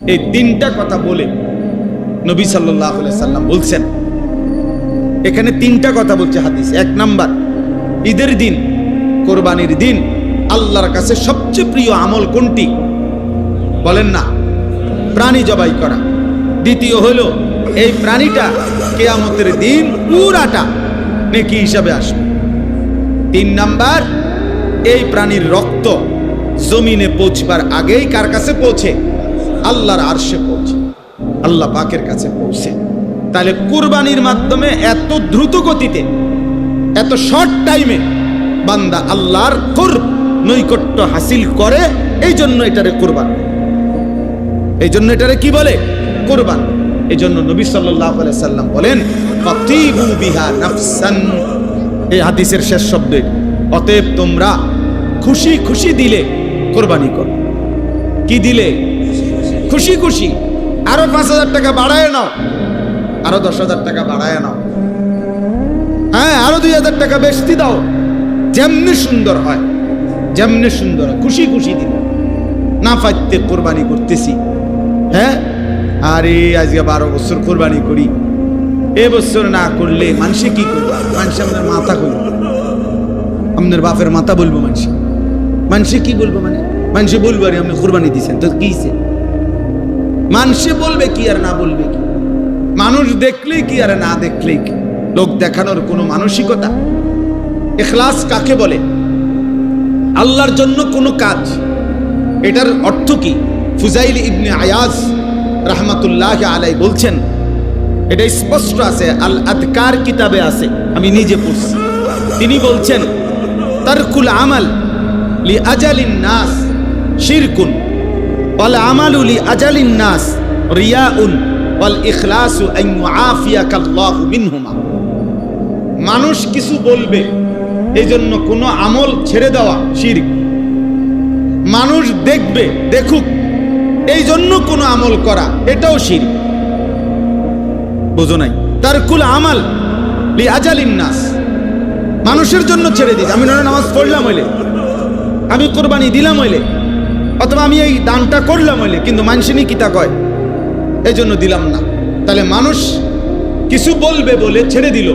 এই তিনটা কথা বলে নবী সাল্লাল্লাহু আলাইহি সাল্লাম বলছেন, এখানে তিনটা কথা বলছে হাদিস। এক নাম্বার, ঈদের দিন, কোরবানির দিন আল্লাহর কাছে সবচেয়ে প্রিয় আমল কোনটি? বলেন না, প্রাণী জবাই করা। দ্বিতীয় হলো, এই প্রাণীটা কিয়ামতের দিন পুরাটা নেকি হিসাবে আসবে। তিন নাম্বার, এই প্রাণীর রক্ত জমিনে পৌঁছবার আগেই কার কাছে পৌঁছে? আল্লাহর আরশে পৌঁছে, আল্লাহ পাকের কাছে পৌঁছে। তাহলে কুরবানির মাধ্যমে এত দ্রুত গতিতে, এত শর্ট টাইমে বান্দা আল্লাহর কুরব, নৈকট্য হাসিল করে। এই জন্য এটারে কুরবান, এই জন্য এটারে কি বলে? কুরবান। এই জন্য নবী সাল্লাল্লাহু আলাইহি সাল্লাম বলেন, ফাতিবু বিহা নাফসান। এই হাদিসের শেষ শব্দ, অতএব তোমরা খুশি খুশি দিলে কোরবানি করো। কি দিলে? খুশি খুশি। আরো 5,000 টাকা বাড়ায় নাও, আরো 10,000 টাকা বাড়ায় নাও, হ্যাঁ আরো 2,000 টাকা বেশি দাও। যেমনি সুন্দর হয়, যেমনি সুন্দর হয়, খুশি খুশি দিল। না পাইতে কোরবানি করতেছি, হ্যাঁ আরে আজকে 12 বছর কোরবানি করি, এবছর না করলে মানুষে কি করবে? মানুষে আমাদের মাথা করবে, আমাদের বাপের মাথা বলবো। মানুষে কি বলবো? মানে মানুষে বলবো আরে আপনি কোরবানি দিয়েছেন তো কি? মানুষে বলবে কি আর না বলবে কি? মানুষ দেখলেই কি আর না দেখলেই কি? লোক দেখানোর কোনো মানসিকতা। ইখলাস কাকে বলে? আল্লাহর জন্য কোনো কাজ, এটার অর্থ কি? ফুজাইল ইবনে আয়াজ রাহমাতুল্লাহি আলাইহি বলছেন, এটা স্পষ্ট আছে, আল আদকার কিতাবে আছে, আমি নিজে পড়ছি। তিনি বলছেন, তারকুল আমাল লি আজালিন নাস শিরকুন ওয়াল আমালু লি আজালিন নাস রিয়াউন ওয়াল ইখলাসু আন ইউআফিয়াকাল্লাহু মিনহুমা। মানুষ কিছু বলবে এই জন্য কোনো আমল ছেড়ে দেওয়া শিরক। মানুষ দেখবে, দেখুক এই জন্য কোনো আমল করা, এটাও শিরক। বুঝো নাই? তারকুল আমাল লি আজালিন নাস, মানুষের জন্য ছেড়ে দিই। আমি নামাজ পড়লাম হইলে, আমি কোরবানি দিলাম হইলে, অথবা আমি এই দানটা করলাম হইলে, কিন্তু মানুষই কি তা কয় এই জন্য দিলাম না। তাহলে মানুষ কিছু বলবে বলে ছেড়ে দিল।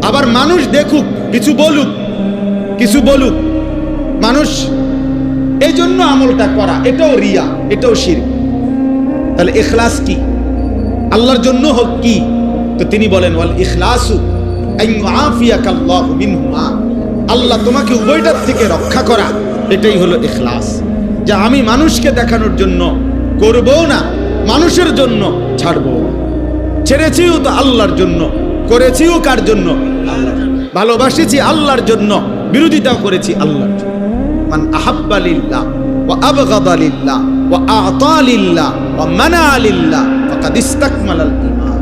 আবার মানুষ দেখুক, কিছু বলুক, কিছু বলুক, মানুষ এই জন্য আমলটা করা, এটাও রিয়া, এটাও শিরক। তাহলে ইখলাস কি? আল্লাহর জন্য হোক কি? তো তিনি বলেন, ওয়াল ইখলাসু আন ইউআফিয়াকাল্লাহু মিনহুমা, আল্লাহ তোমাকে উভয়টার থেকে রক্ষা করা, এটাই হলো ইখলাস। যে আমি মানুষকে দেখানোর জন্য করবো না, মানুষের জন্য ছাড়বো। ছেড়েছিও তো আল্লাহর জন্য, করেছিও কার জন্য? আল্লাহর। ভালোবাসেছি আল্লাহর জন্য, বিরোধিতা করেছি আল্লাহর জন্য। মান আহাব্বা লিল্লাহ ওয়া আবগাদা লিল্লাহ ওয়া আ'তা লিল্লাহ ওয়া মানা লিল্লাহ ফাকাদ ইসতাকমালাল ঈমান।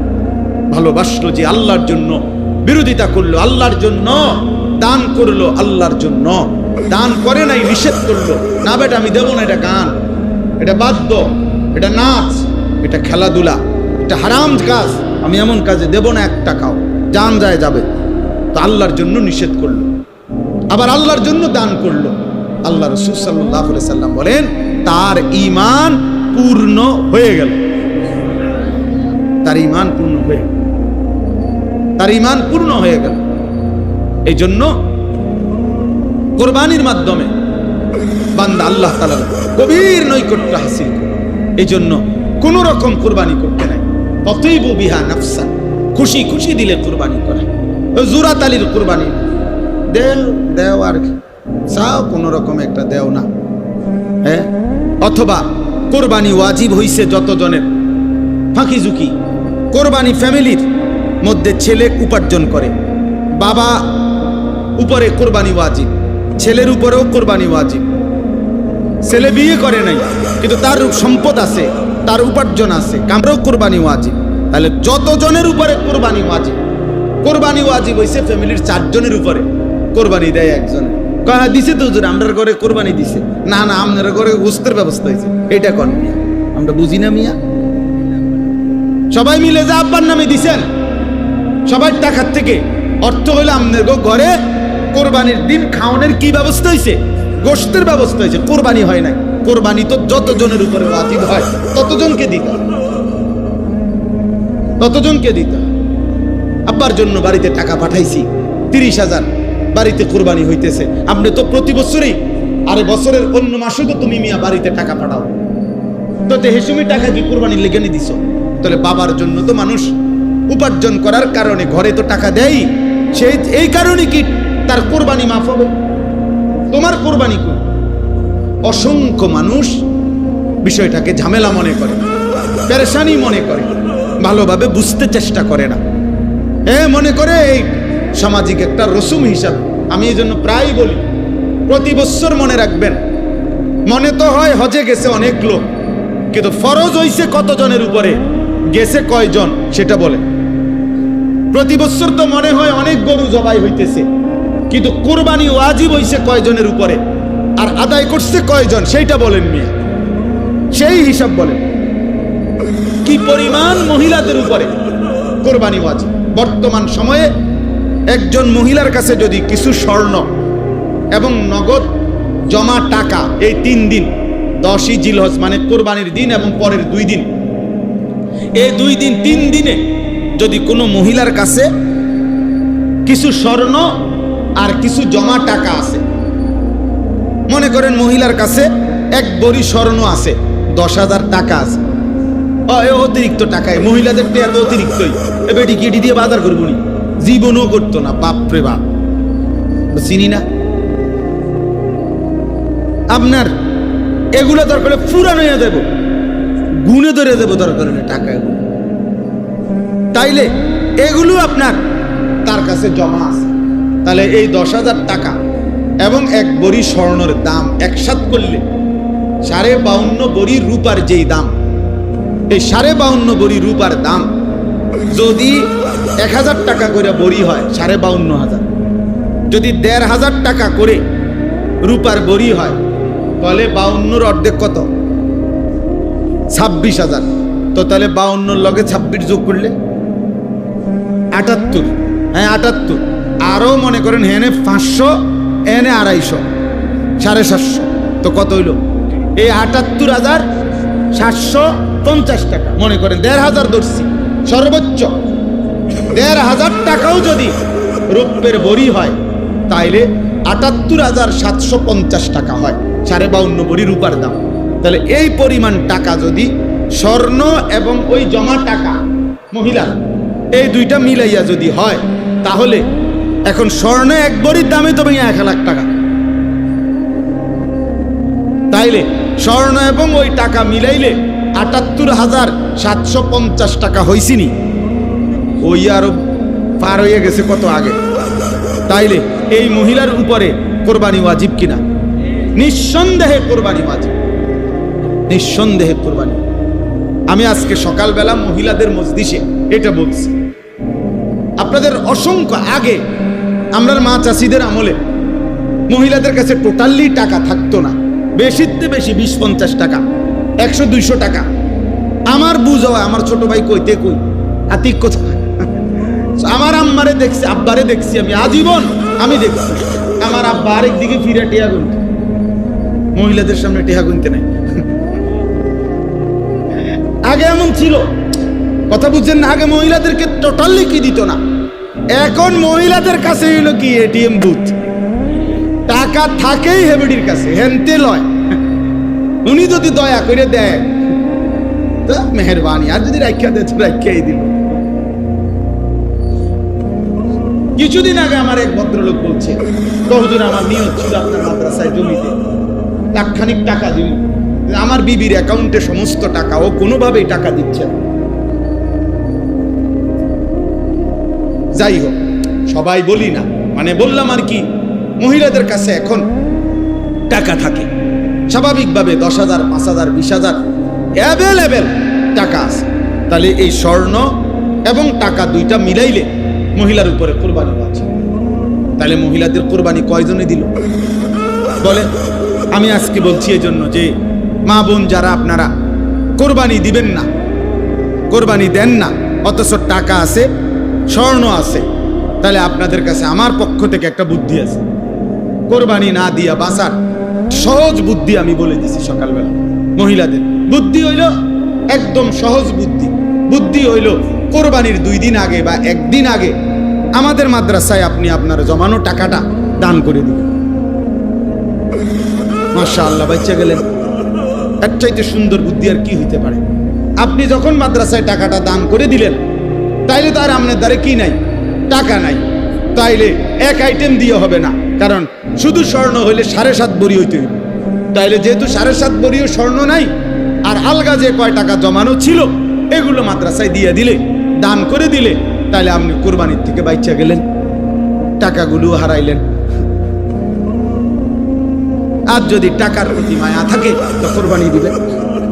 ভালোবাসলো যে আল্লাহর জন্য, বিরোধিতা করলো আল্লাহর জন্য, দান করলো আল্লাহর জন্য, দান করে নাই নিষেধ করলো, না বেটা আমি দেবো না, এটা গান, এটা বাদ্য, এটা নাচ, এটা খেলাধুলা, এটা হারাম কাজ, আমি এমন কাজে দেব না 1 টাকাও, জান যায় যাবে। তো আল্লাহর জন্য নিষেধ করলো, আবার আল্লাহর জন্য দান করলো। আল্লাহ রাসূল সাল্লাল্লাহু আলাইহি সাল্লাম বলেন, তার ঈমান পূর্ণ হয়ে গেল। তার ঈমান পূর্ণ হয়ে গেল, তার ঈমান পূর্ণ হয়ে গেল। এই জন্য কোরবানির মাধ্যমে বান্দা আল্লাহ তাআলার গভীর নৈকট্য হাসিল করে। এই জন্য কোন রকম কোরবানি করতে নাই। তাতিবু বিহা নাফসান, খুশি খুশি দিলে কোরবানি করে। জুরাত আলীর কোরবানি দেও আর চাও কোন রকম একটা দেও না, হ্যাঁ। অথবা কোরবানি ওয়াজিব হইছে যতজনের, ফাঁকি ঝুঁকি। কোরবানি ফ্যামিলির মধ্যে ছেলে উপার্জন করে, বাবা উপরে কোরবানি ওয়াজিব, ছেলের উপরেও কোরবানি ওয়াজিব। ছেলে বিয়ে করে নাই কিন্তু তার সম্পদ আছে, তার উপার্জন আছে, কামরাও কোরবানি ওয়াজিব। তাহলে যতজনের উপরে কোরবানি ওয়াজিব, কোরবানি ওয়াজিব হইছে ফ্যামিলির 4 জনের উপরে। কোরবানি দেয় একজনে, কয় দিছে তো হুজুর, আমরার ঘরে কোরবানি দিছে। না না, আপনার ঘরে গোশতের ব্যবস্থা হয়েছে, এটা কোন মিয়া? আমরা বুঝি না মিয়া। সবাই মিলে যা আব্বার নামে দিছেন, সবার টাকার থেকে অর্থ হইলো আপনার ঘরে কোরবানির দিন খাওয়ানোর কি ব্যবস্থা হয়েছে? গোশতের ব্যবস্থা হয়েছে, কোরবানি হয় নাই। কোরবানি তো যতজনের উপরে ওয়াজিব হয় ততজনকে দিতে হয়, ততজনকে দিতে হয়। আব্বার জন্য বাড়িতে টাকা পাঠাইছি 30,000, বাড়িতে কোরবানি হইতেছে, আপনি তো প্রতি বছরই, আরে বছরের অন্য মাসে তো তুমি মিয়া বাড়িতে টাকা পাঠাও, তো হেসুমি টাকা কি কোরবানির লেগে নি দিছো? তাহলে বাবার জন্য তো মানুষ উপার্জন করার কারণে ঘরে তো টাকা দেয়, সেই এই কারণে কি তার কোরবানি মাফ হবে? তোমার কোরবানি কই? অসংখ্য মানুষ বিষয়টাকে ঝামেলা মনে করে, পেরেশানি মনে করে, ভালোভাবে বুঝতে চেষ্টা করে না। মনে করে এই সামাজিক একটা রসুম হিসাবে। আমি এই জন্য প্রায় বলি, প্রতি বছর মনে রাখবেন, মনে তো হয় হজে গেছে অনেক লোক, কিন্তু ফরজ হইছে কতজনের উপরে, গেছে কয়জন সেটা বলে। প্রতি বছর তো মনে হয় অনেক গরু জবাই হইতেছে, কিন্তু কুরবানি ওয়াজিব হইছে কয়জনের উপরে আর আদায় করছে কয়জন সেইটা বলেন মিয়া, সেই হিসাব বলেন। কি পরিমাণ মহিলাদের উপরে কোরবানি ওয়াজিব। বর্তমান সময়ে একজন মহিলার কাছে যদি কিছু স্বর্ণ এবং নগদ জমা টাকা, এই 3 দিন 10ই জিলহজ মানে কোরবানির দিন এবং পরের 2 দিন, এই 2 দিন 3 দিনে যদি কোনো মহিলার কাছে কিছু স্বর্ণ আর কিছু জমা টাকা আছে, মনে করেন মহিলার কাছে 1 ভরি স্বর্ণ আছে, 10,000 টাকা আছে, অতিরিক্ত টাকায় মহিলাদের তো এত অতিরিক্তই, এবার টিকিটি দিয়ে বাজার করবো নি, জীবনও করতো না, বাপরে বাপ, চিনি না। আপনার এগুলো দরকার পুরানো হয়ে দেব, গুনে ধরে দেবো দরকার টাকা এগুলো, তাইলে এগুলো আপনার তার কাছে জমা আছে। তাহলে এই 10,000 টাকা এবং 1 ভরি স্বর্ণের দাম একসাথ করলে 52.5 ভরি রূপার যেই দাম, এই 52.5 ভরি রূপার দাম যদি 1,000 টাকা করে ভরি হয় 52,500, যদি 1,500 টাকা করে রূপার ভরি হয় তাহলে 52 অর্ধেক কত? 26,000। তো তাহলে 52 লগে 26 যোগ করলে 78, হ্যাঁ 78, আরো মনে করেন হেনে 500, এনে 250, 750, তো কত হইল? এই 78,750 টাকা, মনে করেন 1,500 ধরছি সর্বোচ্চ, 1,500 টাকাও যদি রূপের বড়ি হয় তাইলে 78,750 টাকা হয় 52.5 ভরি রূপার দাম। তাহলে এই পরিমাণ টাকা যদি স্বর্ণ এবং ওই জমা টাকা মহিলা এই দুইটা মিলাইয়া যদি হয়, তাহলে এখন স্বর্ণে 1 ভরির দামে তো 1,00,000 টাকা। তাইলে স্বর্ণ এবং ওই টাকা মিলাইলে 78,750 টাকা হইছিনি, ওই আরো পার হয়ে গেছে কত আগে। তাইলে এই মহিলার উপরে কোরবানি ওয়াজিব কিনা? নিঃসন্দেহে কোরবানি ওয়াজিব, নিঃসন্দেহে কোরবানি। আমি আজকে সকালবেলা মহিলাদের মজলিসে এটা বলছি। আপনাদের অসংখ্য আগে আমরা মা চাষিদের আমলে মহিলাদের কাছে টোটালি টাকা থাকতো না, বেশিতে বেশি 20-50 টাকা, 100-200 টাকা। আমার বুঝ হয়, আমার ছোট ভাই কইতে কই আতিক কোথা, আমার আম্মারে দেখছি, আব্বারে দেখছি, আমি আজীবন আমি দেখছি আমার আব্বা আরেক দিকে ফিরে টিয়া গুনতে, মহিলাদের সামনে টিয়া গুনতে নাই। আগে এমন ছিল, কথা বুঝছেন না? আগে মহিলাদেরকে টোটালি কি দিত না, এখন মহিলাদের কাছে হইলো কি এটিএম বুথ, টাকা থাকেই হেবেডির কাছে, হেনতে লয়। উনি যদি দয়া করে দেয় তো মেহরবানি, আর যদি রাখিয়া দেয় তো রাখিয়াই দিল। কিছুদিন আগে আমার এক ভদ্রলোক বলছে, হুজুর আমার নিয়ত ছিল আপনার মাদ্রাসায় জমিতে লাখখানিক টাকা দিন, আমার বিবির অ্যাকাউন্টে সমস্ত টাকা, ও কোনোভাবেই টাকা দিচ্ছে না। যাই হোক, সবাই বলি না, মানে বললাম আর কি, মহিলাদের কাছে এখন টাকা থাকে স্বাভাবিকভাবে 10,000, 5,000, 20,000 অ্যাভেলেবেল টাকা আছে। তাহলে এই স্বর্ণ এবং টাকা দুইটা মিলাইলে মহিলার উপরে কোরবানি আছে। তাহলে মহিলাদের কোরবানি কয়জনে দিল বলে? আমি আজকে বলছি এই জন্য যে মা বোন যারা আপনারা কোরবানি দিবেন না, কোরবানি দেন না, অথচ টাকা আছে, স্বর্ণ আছে, তাহলে আপনাদের কাছে আমার পক্ষ থেকে একটা বুদ্ধি আছে, কোরবানি না দিয়া বাঁচার সহজ বুদ্ধি আমি বলে দিছি সকালবেলা মহিলাদের বুদ্ধি হইল একদম সহজ বুদ্ধি। বুদ্ধি হইল কোরবানির 2 দিন আগে বা 1 দিন আগে আমাদের মাদ্রাসায় আপনি আপনার জমানো টাকাটা দান করে দিবেন। মাশাআল্লাহ, বাচ্চা গেলেন। এর চাইতে সুন্দর বুদ্ধি আর কি হইতে পারে? আপনি যখন মাদ্রাসায় টাকাটা দান করে দিলেন, তাইলে তো আর আপনার দ্বারে কি নাই, টাকা নাই, তাইলে এক আইটেম দিয়ে হবে না, কারণ শুধু স্বর্ণ হইলে 7.5 ভরি হইতে হইবে। তাইলে যেহেতু 7.5 ভরিও স্বর্ণ নাই, আর আলগা যে কয় টাকা জমানো ছিল এগুলো মাদ্রাসায় দিয়ে দিলে, দান করে দিলে, তাইলে আপনি কোরবানির থেকে বাইচা গেলেন, টাকাগুলো হারাইলেন। আর যদি টাকার প্রতি মায়া থাকে তো কোরবানি দিবেন।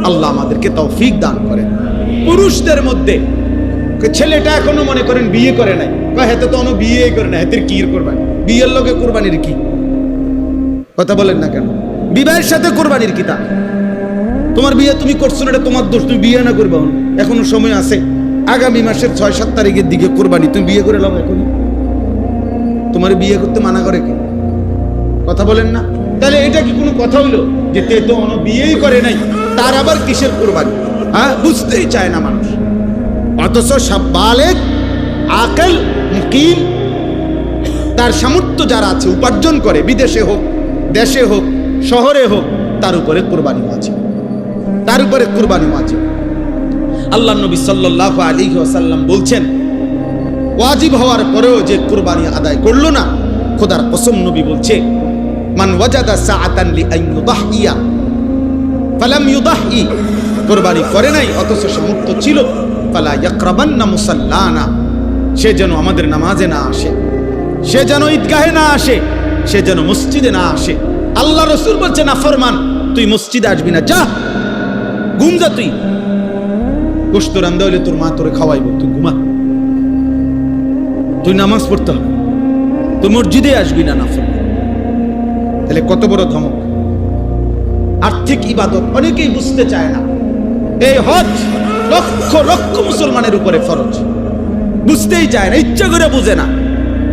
আল্লাহ আমাদেরকে তৌফিক দান করেন। পুরুষদের মধ্যে ছেলেটা এখনো মনে করেন বিয়ে করে নাই, হেতে তো অন্য বিয়ে করে না, হেতের কি কোরবানি? বিয়ের লোকে কোরবানির কি কথা বলেন না কেন? বিবাহের সাথে কোরবানির কি? তা তোমার বিয়ে তুমি করছো না, এটা তোমার দোষ, তুমি বিয়ে না করবা, এখনো সময় আছে। আগামী মাসের 6-7 তারিখের দিকে কোরবানি, তুমি বিয়ে করে নাও এখনই। তোমার বিয়ে করতে মানা করে কি? কথা বলেন না? তাহলে এটা কি কোনো কথা হইলো যে তে তো অন্য বিয়েই করে নাই, তার আবার কিসের কোরবানি? হ্যাঁ, বুঝতেই চায় না মানুষ। অথচ সব বালেগ আকেল মুকিম, তার সামর্থ্য যারা আছে, উপার্জন করে, বিদেশে হোক দেশে হোক শহরে হোক, তার উপরে কোরবানি আছে, তার উপরে কোরবানি আছে। আল্লাহ নবী সাল্লাল্লাহু আলাইহি ওয়াসাল্লাম বলছেন, ওয়াজিব হওয়ার পরেও যে কোরবানি আদায় করলো না, খোদার কসম নবী বলছে, মান ওয়াজাদা সাআতান লিআন ইউদাহিয়া ফালাম ইউদাহি, কোরবানি করে নাই অথচ সামর্থ্য ছিল, ফালা ইয়াকরাবান্না মুসাল্লানা, সে যেন আমাদের নামাজে না আসে, সে যেন ঈদগাহে না আসে, সে যেন মসজিদে না আসে। আল্লাহ রাসূল বলছেন, নাফরমান, তুই মসজিদে আসবি না, যা ঘুম যা, তুই গোশত রান্দা হইলে তোর মা তোরে খাওয়াইব, তুই ঘুমা, তুই নামাজ পড়তে হবে, তুই মসজিদে আসবি না, নাফরমান। তাহলে কত বড় ধমক! আর্থিক ইবাদত অনেকেই বুঝতে চায় না। এই হজ লক্ষ লক্ষ মুসলমানের উপরে ফরজ, বুঝতেই চায় না, ইচ্ছা করে বুঝে না।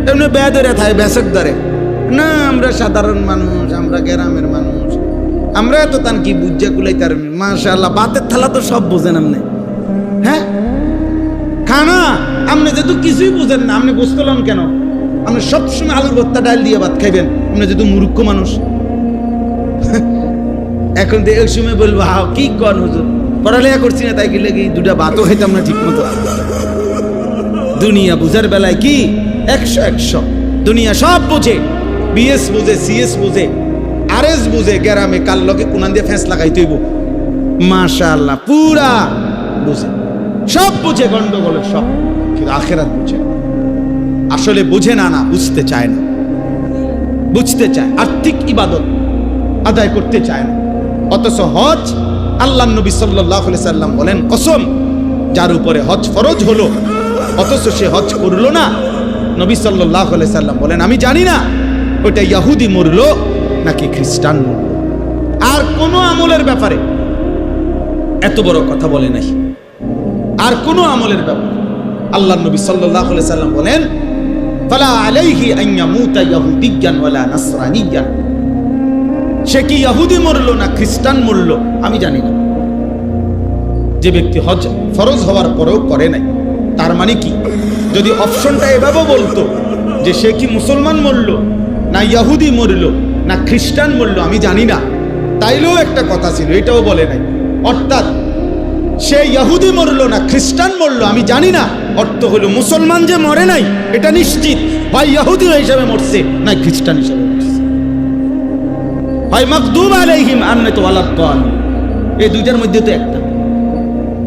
এমনি বেদরে থাকে, বেসক ধরে না। আমরা সাধারণ মানুষ, আমরা গ্রামের মানুষ, আমরা এত তান কি বুঝা কুলাই তার। মাশাআল্লাহ, বাতের থালা তো সব বুঝেন আপনি। হ্যাঁ, খানা আপনি যেহেতু কিছুই বুঝেন না, আপনি বুঝতেলাম কেন? আপনি সবসময় আলুর ভর্তা ডাল দিয়ে ভাত খাইবেন, আপনি যেহেতু মূর্খ মানুষ। এখন তো এই সময় বলবো, হাও কি কন হুজুর, পড়ালেখা করছি না তাই কি লেগে 2টা ভাতও খাইতাম না ঠিক মতো। দুনিয়া বুঝার বেলায় কি 100 দুনিয়া সব বুঝে, বিএস বুঝে, সিএস বুঝে, আরএস বুঝে, গ্রামে কাল লগে কোনান দিয়ে ফেঁস লাগাইতে হইব। মাশাআল্লাহ, পুরা বুঝে, সব বুঝে, গন্ডগোলের সব, কিন্তু আখেরাত বুঝে আসলে বুঝে না, না বুঝতে চায় না, বুঝতে চায়, আর্থিক ইবাদত আদায় করতে চায় না। অথচ হজ, আল্লাহ নবী সাল্লাল্লাহু আলাইহি সাল্লাম বলেন, কসম যার উপরে হজ ফরজ হলো অথচ সে হজ করলো না, নবী সাল্লাল্লাহু আলাইহি সাল্লাম বলেন, আমি জানি না ওইটা ইহুদি মরলো নাকি খ্রিস্টান মরলো। আর কোনো আমলের ব্যাপারে এত বড় কথা বলে নাই, আর কোনো আমলের ব্যাপারে। আল্লাহ নবী সাল্লাল্লাহু আলাইহি সাল্লাম বলেন, ফালা আলাইহি আন ইয়ামুতা ইয়াহুদিয়ান ওয়ালা নাসরানিয়ান, সে কি ইহুদি মরলো না খ্রিস্টান মরলো আমি জানি না। যে ব্যক্তি হজ ফরজ হওয়ার পরেও করে নাই, তার মানে কি? যদি অপশনটা এভাবে বলতো যে সে কি মুসলমান মরলো না ইহুদি মরলো না খ্রিস্টান মরলো আমি জানি না, তাইলেও একটা কথা ছিল, এটাও বলে নাই। অর্থাৎ সে ইহুদি মরলো না খ্রিস্টান মরলো আমি জানি না, অর্থ হলো মুসলমান যে মরে নাই এটা নিশ্চিত, হয় ইহুদি হিসাবে মরছে না খ্রিস্টান হিসাবে মরছে, হয় মাগদুব আলাইহিম আমনাতু ওয়ালাদ-দাল, এই দুইটার মধ্যে তো একটা।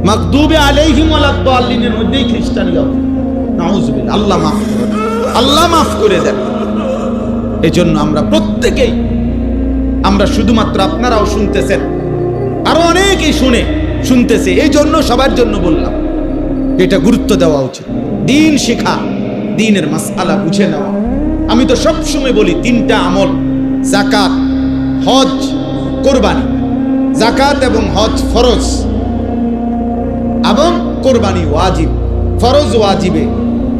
মাগদুবে আলাইহিম ওয়ালাদ-দালিনের মধ্যেই খ্রিস্টান ইহুদি, নাউযুবিল্লাহ, আল্লাহ মাফ করে দেন, আল্লাহ মাফ করে দেন। এজন্য আমরা প্রত্যেকেই, আমরা শুধুমাত্র আপনারাও শুনতেছেন, আরো অনেকেই শুনতেছে, এই জন্য সবার জন্য বললাম এটা গুরুত্ব দেওয়া উচিত। দিন শেখা, দিনের মাসআলা বুঝে নেওয়া। আমি তো সবসময় বলি 3টা আমল, যাকাত, হজ, কোরবানি। যাকাত এবং হজ ফরজ এবং কোরবানি ওয়াজিব। ফরজ ওয়াজিবে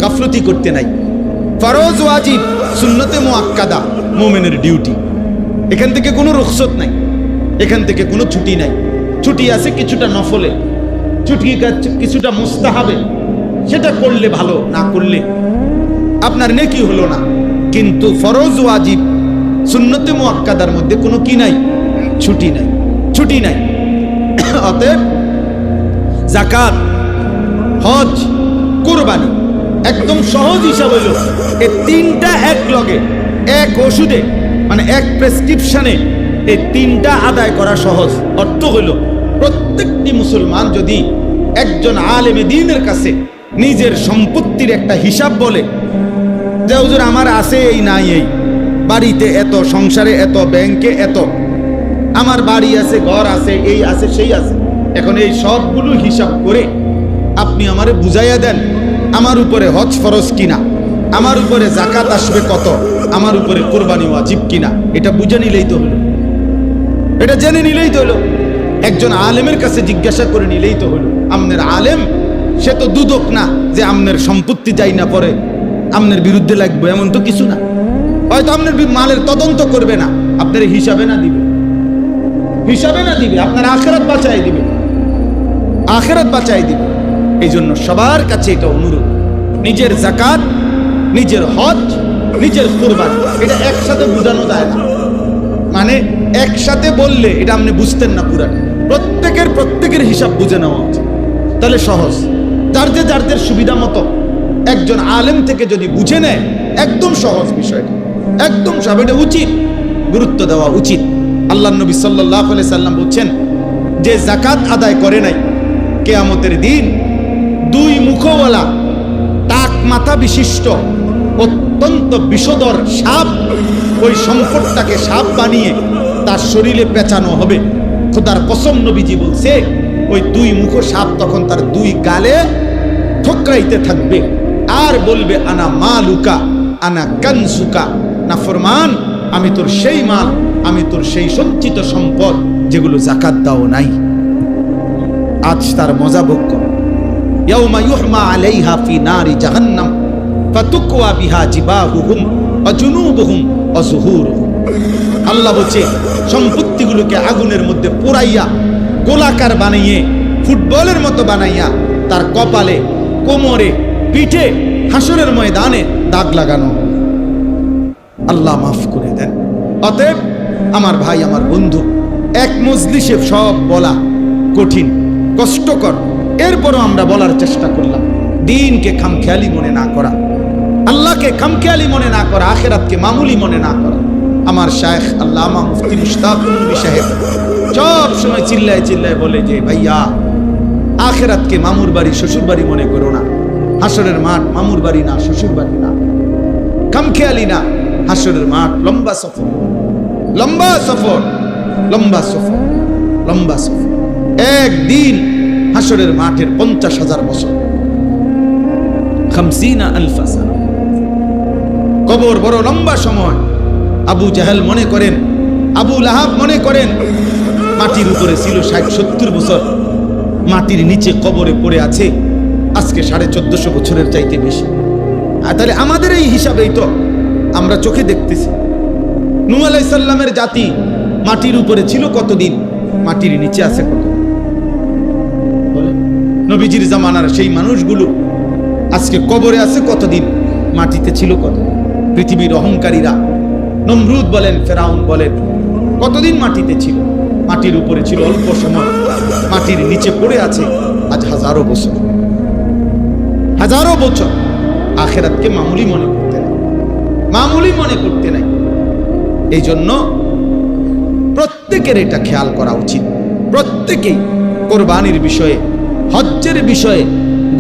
গাফলতি করতে নাই, ফরজ ওয়াজিব সুন্নতে মুআক্কাদা মুমিনের ডিউটি। এখান থেকে কোনো রুখসত নাই, এখান থেকে কোনো ছুটি নাই। ছুটি আছে কিছুটা নফলে, ছুটি কিছুটা মুস্তাহাবে, সেটা করলে ভালো, না করলে আপনার নেকি হলো না। কিন্তু ফরজ ওয়াজিব সুন্নতে মুআক্কাদার মধ্যে কোনো কি নাই, ছুটি নাই, ছুটি নাই। অতএব যাকাত, হজ, কুরবানি একদম সহজ হিসাব হইল এই তিনটা এক লগে এক ওষুধে, মানে এক প্রেসক্রিপশনে এই তিনটা আদায় করা সহজ। অর্থ হইল প্রত্যেকটি মুসলমান যদি একজন আলেমে দ্বীনের কাছে নিজের সম্পত্তির একটা হিসাব বলে যে হুজুর আমার আছে এই নাই এই, বাড়িতে এত, সংসারে এত, ব্যাংকে এত, আমার বাড়ি আছে, ঘর আছে, এই আছে, সেই আছে, এখন এই সবগুলো হিসাব করে আপনি আমারে বুঝাইয়া দেন আমার উপরে হজ ফরজ কিনা, আমার উপরে যাকাত আসবে কত, আমার উপরে কুরবানি ওয়াজিব কিনা, এটা বুঝে নিলেই তো হলো, এটা জেনে নিলেই তো হলো। একজন আলেমের কাছে জিজ্ঞাসা করে নিলেই তো হলো। আমনের আলেম সে তো দুদক না যে আমনের সম্পত্তি যাই না পরে আমনের বিরুদ্ধে লাগবে, এমন তো কিছু না। হয়তো আপনার মালের তদন্ত করবে না, আপনার হিসাবে না দিবে, হিসাবে না দিবে, আপনার আখিরাত বাঁচাই দিবে, আখিরাত বাঁচাই দিবে। এই জন্য সবার কাছে এটা অনুরোধ, নিজের যাকাত, নিজের হজ, নিজের কুরবানি এটা একসাথে বোঝানো যায় না। মানে একসাথে বললে এটা আপনি বুঝতেন না পুরাটা। প্রত্যেকের হিসাব বুঝে নেওয়া উচিত, তাহলে সহজ। যার সুবিধা মতো একজন আলেম থেকে যদি বুঝে নেয়, একদম সহজ বিষয়টা, একদম সব, এটা উচিত, গুরুত্ব দেওয়া উচিত। আল্লাহ নবী সাল্লাল্লাহু আলাইহি সাল্লাম বলছেন যে যাকাত আদায় করে নাই, কিয়ামতের দিন দুই মুখওয়ালা টাক মাথা বিশিষ্ট অত্যন্ত বিষধর সাপ ওই সম্পদটাকে সাপ বানিয়ে তার শরীরে পেঁচানো হবে। খোদার কসম নবীজি বলছে ওই দুই মুখ সাপ তখন তার দুই গালে ঠোকরাইতে থাকবে আর বলবে আনা মালুকা আনা কানসুকা, নাফরমান আমি তোর সেই মাল, আমি তোর সেই সঞ্চিত সম্পদ যেগুলো যাকাত দাও নাই। আজ তার মজা ভোগ কর। ইয়াউমা ইউহমা আলাইহা ফি নারি জাহান্নাম ফাতুকওয়া বিহা জিবাহুহুম ওয়া জুনুবুহুম ওয়া যুহুরুহুম। আল্লাহ বলছে সম্পত্তিগুলোকে আগুনের মধ্যে পোড়াইয়া গোলাকার বানাইয়ে ফুটবলের মতো বানাইয়া তার কপালে, কোমরে, পিঠে হাসরের ময়দানে দাগ লাগানো। আল্লাহ মাফ করে দেন। অতএব আমার ভাই, আমার বন্ধু, এক মজলিসে সব বলা কঠিন, কষ্টকর, এরপরও আমরা বলার চেষ্টা করলাম দ্বীনকে খামখেয়ালি মনে না করা, আল্লাহকে খামখেয়ালি মনে না করা, আখিরাতকে মামুলি মনে না করা। আমার শায়েখ আল্লামা মুফতি মুশতাকুর নবী সাহেব সব সময় চিল্লায় চিল্লায় বলে যে ভাইয়া আখিরাতকে মামুর বাড়ি, শ্বশুর বাড়ি মনে করো না, হাসরের মাঠ মামুর বাড়ি না, শ্বশুর বাড়ি না, খামখেয়ালি না, হাসরের মাঠ লম্বা সফর, লম্বা সফর, লম্বা সফর, লম্বা সফর। একদিন হাসরের মাঠের 50,000 বছর, 50,000 সানা। কবর বড় লম্বা সময়। আবু জাহেল মনে করেন, আবু লাহাব মনে করেন মাটির উপরে ছিল 60-70 বছর, মাটির নিচে কবরে পড়ে আছে আজকে 1450 বছরের চাইতে বেশি। আর তাহলে আমাদের এই হিসাবেই তো আমরা চোখে দেখতেছি। নূহ আলাইহিস সালামের জাতি মাটির উপরে ছিল কতদিন, মাটির নিচে আছে কত। নবীজির জামানার সেই মানুষগুলো আজকে কবরে আছে কতদিন, মাটিতে ছিল কত। পৃথিবীর অহংকারীরা নমরুদ বলেন, ফেরাউন বলেন, কতদিন মাটিতে ছিল, মাটির উপরে ছিল অল্প সময়, মাটির নিচে পড়ে আছে আজ হাজারো বছর, হাজারো বছর। আখিরাতকে মামুলি মনে করতে নাই, মামুলি মনে করতে নাই। এই জন্য প্রত্যেকের এটা খেয়াল করা উচিত, প্রত্যেকেই কোরবানির বিষয়ে, হজ্জের বিষয়ে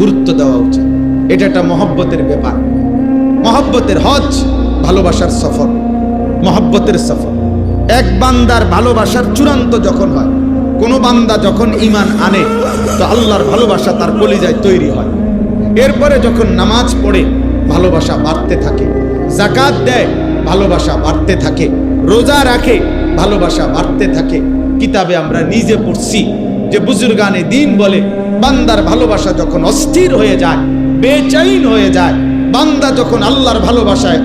গুরুত্ব দেওয়া উচিত। এটা একটা মহব্বতের ব্যাপার, মহব্বতের হজ, ভালোবাসার সফর, মহব্বতের সফর। এক বান্দার ভালোবাসার চূড়ান্ত যখন হয়, কোন বান্দা যখন ঈমান আনে তো আল্লাহর ভালোবাসা তার কলিজায় তৈরি হয়। এরপরে যখন নামাজ পড়ে ভালোবাসা বাড়তে থাকে, যাকাত দেয় ভালোবাসা বাড়তে থাকে, রোজা রাখে ভালোবাসা বাড়তে থাকে। কিতাবে আমরা নিজে পড়ছি যে বুজুর্গানে দ্বীন বলে বান্দার ভালোবাসা যখন অস্থির হয়ে যায়, বেচাইন হয়ে যায়, বান্দা যখন আল্লাহর ভালোবাসায়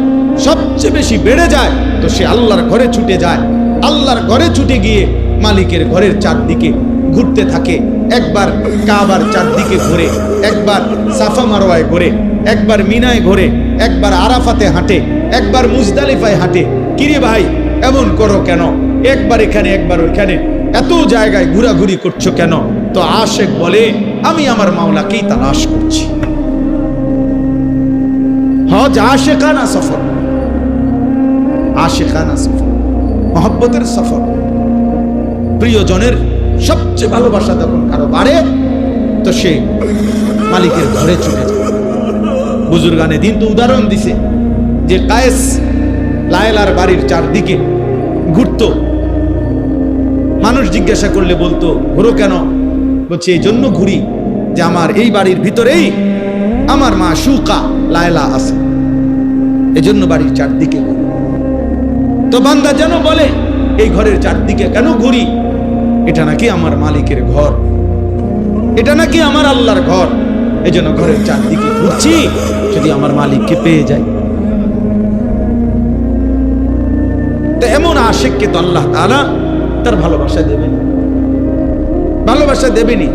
সবচেয়ে বেশি বেড়ে যায় তো সে আল্লাহর ঘরে ছুটে যায়, আল্লাহর ঘরে ছুটে গিয়ে মালিকের ঘরের চারদিকে ঘুরতে থাকে। একবার কাবার চারদিকে ঘুরে, একবার সাফা মারওয়ায় ঘুরে, একবার মিনায় ঘুরে, একবার আরাফাতে হাঁটে, একবার মুজদালিফায় হাঁটে। কিরে ভাই এমন করো কেন? একবার এখানে একবার ওইখানে, এত জায়গায় ঘোরাঘুরি করছো কেন? তো আশেক বলে আমি আমার মাওলাকেই তালাশ করছি। হজ আশেকানা সফর, আশেকানা সফর, মহব্বতের সফর। প্রিয়জনের সবচেয়ে ভালোবাসা যখন কারো বাড়ে তো সে মালিকের ঘরে ছুটে যায়। বুজুর্গানে দিন তো উদাহরণ দিছে যে কায়েস লায়লার বাড়ির চারদিকে ঘুরতো। মানুষ জিজ্ঞাসা করলে বলতো ঘুরো কেন? বলছে এই জন্য ঘুরি যে আমার এই বাড়ির ভিতরেই আমার মা শুকা লায়লা আছে, এজন্য বাড়ির চারদিকে ঘুরি। তো বান্দা যেন বলে এই ঘরের চারদিকে কেন ঘুরি? এটা নাকি আমার মালিকের ঘর, এটা নাকি আমার আল্লাহর ঘর, এজন্য ঘরের চারদিকে ঘুরছি যদি আমার মালিককে পেয়ে যাই। তো এমন আশিককে তো আল্লাহ তাআলা তার ভালোবাসা দেবেন, ভালোবাসা দেবেনি।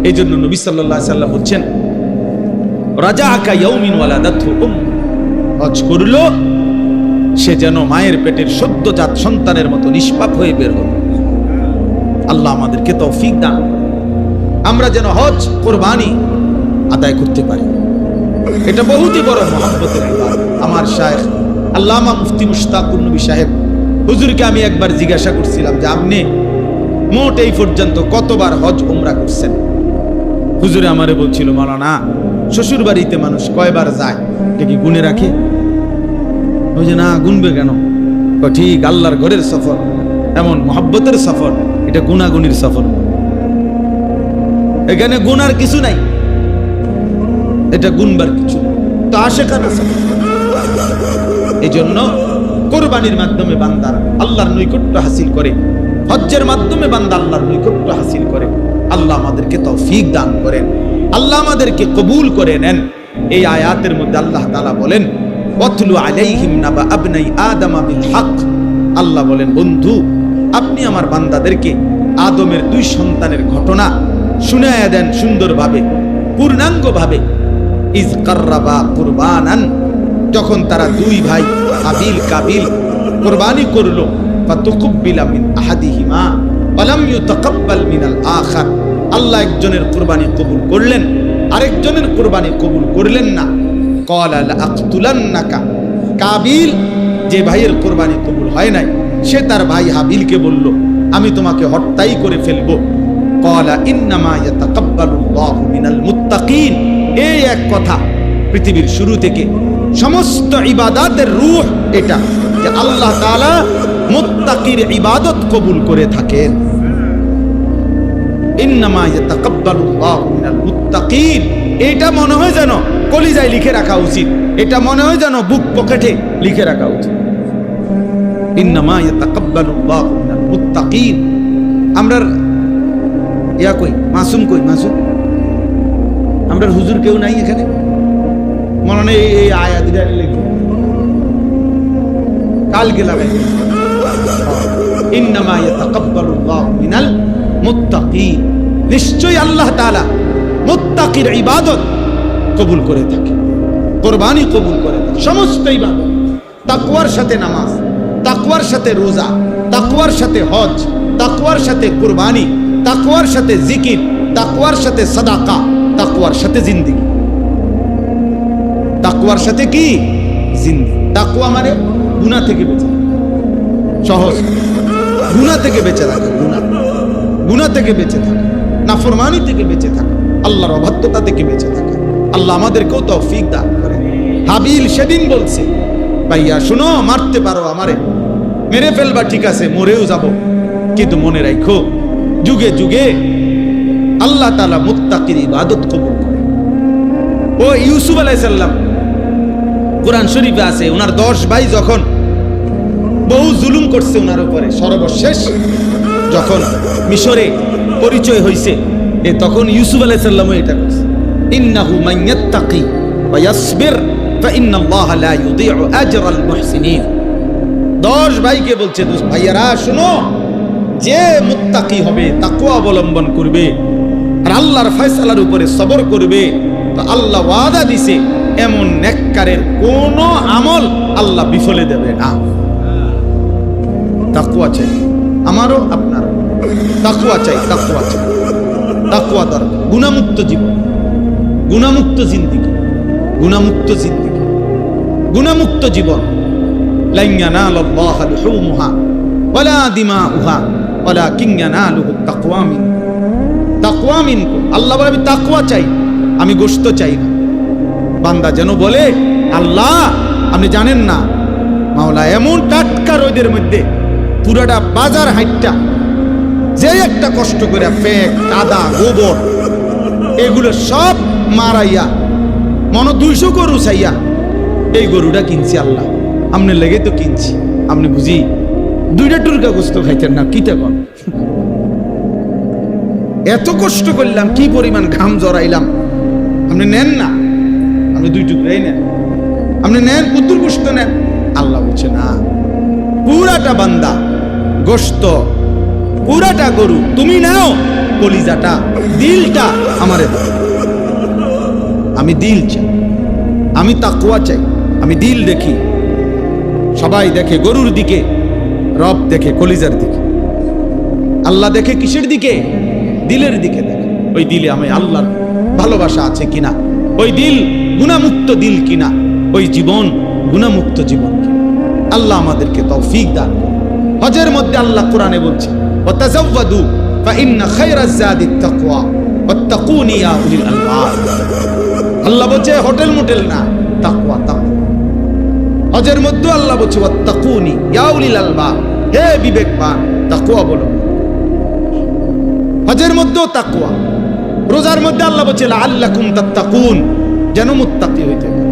এই জন্য নবী সাল্লাল্লাহু আলাইহি সাল্লাম বলছেন রাজাআকা ইয়াউমিন ওয়ালাদাতহু হজ করলো সে যেন মায়ের পেটের সদ্যজাত সন্তানের মতো নিষ্পাপ হয়ে বের হল। আল্লাহ আমাদেরকে তৌফিক দান, আমরা যেন হজ কুরবানি আদায় করতে পারি। এটা বহুতই বড় মহব্বতের ইবাদত। আমার শায়েখ আল্লামা মুফতি মুশতাকুর নবী সাহেব হুজুরকে আমি একবার জিজ্ঞাসা করছিলাম যে আপনি মোট এই পর্যন্ত কতবার হজ উমরা করছেন? হুজুরে আমারে বলছিল মাওলানা শ্বশুর বাড়িতে মানুষ কয়বার যায় এটা কি গুনে রাখে? ওই যে না গুনবে কেন? ঠিক আল্লাহর ঘরের সফর এমন মহব্বতের সফর, এটা গুনাগুনির সফর, এখানে গুনার কিছু নাই, এটা গুনবার কিছু তো আশেকানা সফর। এই জন্য কোরবানির মাধ্যমে বান্দার আল্লাহর নৈকট্য হাসিল করে, হজ্জের মাধ্যমে বান্দা আল্লাহর নৈকট্য হাসিল করে। আল্লাহ আমাদেরকে তৌফিক দান করেন, আল্লাহ আমাদেরকে কবুল করে নেন। এই আয়াতের মধ্যে আল্লাহ তাআলা বলেন ওয়াতলু আলাইহিম নাবা আবনাই আদম বিল হক। আল্লাহ বলেন বন্ধু আপনি আমার বান্দাদেরকে আদমের দুই সন্তানের ঘটনা শুনায়া দেন সুন্দরভাবে, পূর্ণাঙ্গভাবে। ইজ কাররাবা কুরবানান, যখন তারা দুই ভাই হাবিল কাবিল কুরবানি করলো, ফাতুকবিলা মিন আহাদিহিমা ওয়া লাম ইউতাকাব্বাল মিনাল আখার। আল্লাহ একজনের কুরবানি কবুল করলেন, আরেকজনের কুরবানি কবুল করলেন না। ক্বালা লাআকতুলান্নাকা, কাবিল যে ভাইয়ের কুরবানি কবুল হয় নাই সে তার ভাই হাবিলকে বলল আমি তোমাকে হত্যাই করে ফেলবো। ক্বালা ইন্নামা ইয়াতাকাব্বালুল্লাহু মিনাল মুত্তাকিন। এই এক কথা পৃথিবীর শুরু থেকে সমস্ত ইবাদতের রূহ এটা যে আল্লাহ তাআলা মুত্তাকির ইবাদত কবুল করে থাকেন। ইন্নামা ইয়াতাকাব্বালুল্লাহু মিনাল মুত্তাকিন, এটা মনে হয় যেন কলিজায় লিখে রাখা উচিত, এটা মনে হয় যেন বুক পকেটে লিখে রাখা উচিত। ইন্নামা ইয়াতাকাব্বালুল্লাহু মিনাল মুত্তাকিন। আমরা ইয়া কই মাসুম কই মাসুম, আমরা হুজুর কেউ নাই এখানে মনে নেই এই আয়াতটা লিখে কালকে লাগাই। ইন্নামা ইয়াতাকাব্বালুল্লাহু মিনাল মুত্তাকিন, নিশ্চয়ই আল্লাহ তাআলা মুত্তাকির ইবাদত কবুল করে থাকে, কুরবানি কবুল করে থাকে, সমস্ত ইবাদত। তাকওয়ার সাথে নামাজ, তাকওয়ার সাথে রোজা, তাকওয়ার সাথে হজ, তাকওয়ার সাথে কুরবানি, তাকওয়ার সাথে জিকির, তাকওয়ার সাথে সাদাকা, তাকওয়ার সাথে জিন্দেগি। তাকওয়ার সাথে কি? জিন্দেগি। তাকওয়া মানে গুনাহ থেকে বেঁচে, সহজ গুনাহ থেকে বেঁচে থাকা, গুনাহ থেকে বেঁচে থাকা, নাফরমানি থেকে বেঁচে থাকা, আল্লাহর অবাধ্যতা থেকে বেঁচে থাকা। আল্লাহ আমাদেরকেও তৌফিক দান করেন। হাবিল সেদিন বলছে ভাইয়া শুনো মারতে পারো আমারে, মেরে ফেলবা ঠিক আছে, মরেও যাব, কিন্তু মনে রাখো যুগে যুগে আল্লাহ তাআলা মুত্তাকির ইবাদত কবুল করে। ও ইউসুফ আলাইহিস সালাম কোরআন শরীফে আছে, ওনার 10 ভাই যখন বহু জুলুম করছে ওনার উপরে, সর্বশেষ যখন মিশরে পরিচয় হইছে তখন ইউসুফ আলাইহিস সালামও এটা করছে, ইন্নাহু মান ইয়াত্তাকি ওয়া ইয়াসবির ফাইন্নাল্লাহা লা ইউযীউ আজরাল মুহসিনিন। 10 ভাইকে বলছে, ভাইয়ারা শোনো, যে মুত্তাকি হবে, তাকওয়া অবলম্বন করবে আর আল্লাহর ফয়সালার উপরে সবর করবে, তো আল্লাহ ওয়াদা দিছে এমন নেককারের কোন আমল আল্লাহ বিফলে দেবে না। তাকওয়া চাই, আমারও আপনারও তাকওয়া চাই, তাকওয়া চাই, তাকওয়া দরকার। গুনাহমুক্ত জীবন, গুনাহমুক্ত জিন্দেগি, গুনাহমুক্ত জিন্দেগি, গুনাহমুক্ত জীবন। লান ইয়ানালাল্লাহা লুহুমুহা ওয়ালা দিমাউহা ওয়ালাকিন ইয়ানালুহুত তাকওয়া মিনকুম। তাকওয়া মিনকুম, আল্লাহ বলে আমি তাকওয়া চাই, আমি গোশত চাই না। বান্দা যেন বলে, আল্লাহ আপনি জানেন না, মাওলা এমন টাটকা রোদের মধ্যে পুরাটা বাজার হাইটটা যে একটা কষ্ট করে ফেক কাদা গোবর এগুলো সব মারাইয়া মনে 200 গরু চাইয়া এই গরুটা কিনছি, আল্লাহ আপনার লেগে তো কিনছি, আপনি বুঝি 2টা টুরকা গোস্ত খাইতেন না, কি তখন এত কষ্ট করলাম, কি পরিমাণ ঘাম জড়াইলাম, আপনি নেন না, আপনি 2 টুকরাই নেন, আপনি নেন, পুতুর গোস্ত নেন। আল্লাহ বলছে না, পুরাটা বান্দা গোস্ত, পুরাটা গরু তুমি নাও, কলিজাটা দিলটা আমারে দাও। আমি দিল চাই, আমি তাকওয়া চাই, আমি দিল দেখি। সবাই দেখে গরুর দিকে, রব দেখে কলিজার দিকে। আল্লাহ দেখে কিসের দিকে? দিলের দিকে দেখে। ওই দিলে আমি আল্লাহর ভালোবাসা আছে কিনা, ওই দিল গুনাহমুক্ত দিল কিনা, ওই জীবন গুনাহমুক্ত জীবন কিনা। আল্লাহ আমাদেরকে তৌফিক দান করুন। হজের মধ্যে আল্লাহ কোরআনে বলছে, ওয়াতাযাওয়াদু ফাইন্না খায়রাজ যাদিত তাকওয়া ওয়াত্তাকুনি ইয়া উলিল আলবাব। আল্লাহ বলছে হোটেল মোটেল না, তাকওয়া, তাকওয়া। হজের মধ্যে আল্লাহ বলছে ওয়াত্তাকুনি ইয়া উলিল আলবাব, হে বিবেকবান, তাকওয়া বলো। হজের মধ্যেও তাকওয়া। রোজার মধ্যে আল্লাহ বলছে লাআল্লাকুম তাত্তাকুন, যেন মুত্তাকি হইতে পারে।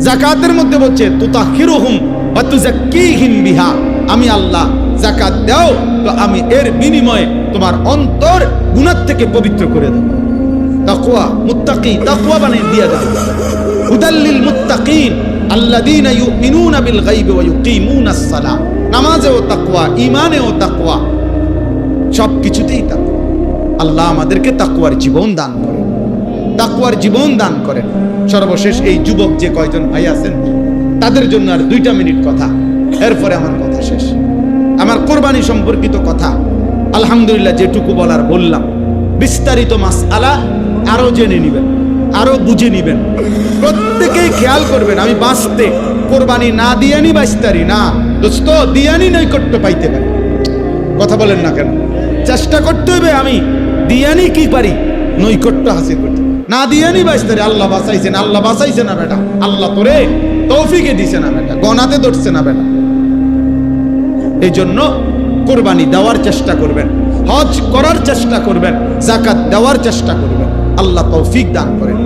যাকাতের মধ্যে বলছে তুতাহিরুহুম ওয়া তুযাক্কিহিম বিহা, আমি আল্লাহ যাকাত দাও তো আমি এর বিনিময়ে তোমার অন্তর গুনাহ থেকে পবিত্র করে দেব। তাকওয়া, মুত্তাকি, তাকওয়া বানিয়ে দিয়ে দাও। হুদাল্লিল মুত্তাকিন আল্লাযীনা ইউমিনুনা বিল গায়বি ওয়া ইউকিমুনাস সালাহ। নামাজেও তাকওয়া, ঈমানেও তাকওয়া, সব কিছুতেই তাকওয়া। আল্লাহ আমাদেরকে তাকওয়ার জীবন দান করেন, তাকওয়ার জীবন দান করেন। সর্বশেষ এই যুবক যে কয়জন ভাই আছেন তাদের জন্য আর 2টা মিনিট কথা, এরপরে আমার কথা শেষ। আমার কোরবানি সম্পর্কিত কথা আলহামদুলিল্লাহ যেটুকু বলার বললাম। বিস্তারিত মাসআলা আরো জেনে নিবেন, আরো বুঝে নিবেন। প্রত্যেকেই খেয়াল করবেন, আমি বাঁচতে কোরবানি না দিয়ানি বাঁচতারি না, দোস্ত দিয়ানি নৈকট্য পাইতে পারি। কথা বলেন না কেন? চেষ্টা করতে হবে আমি দিয়ানি কি পারি নৈকট্য হাসিল করতে, না দিয়ানি বাঁচতারি। আল্লাহ বাঁচাইছেন, আল্লাহ বাঁচাইছে না বেটা, আল্লাহ তোরে তৌফিকে দিছে না বেটা, গনাতে ধরছে না বেটা। এই জন্য কোরবানি দেওয়ার চেষ্টা করবেন, হজ করার চেষ্টা করবেন, যাকাত দেওয়ার চেষ্টা করবেন। আল্লাহ তৌফিক দান করেন।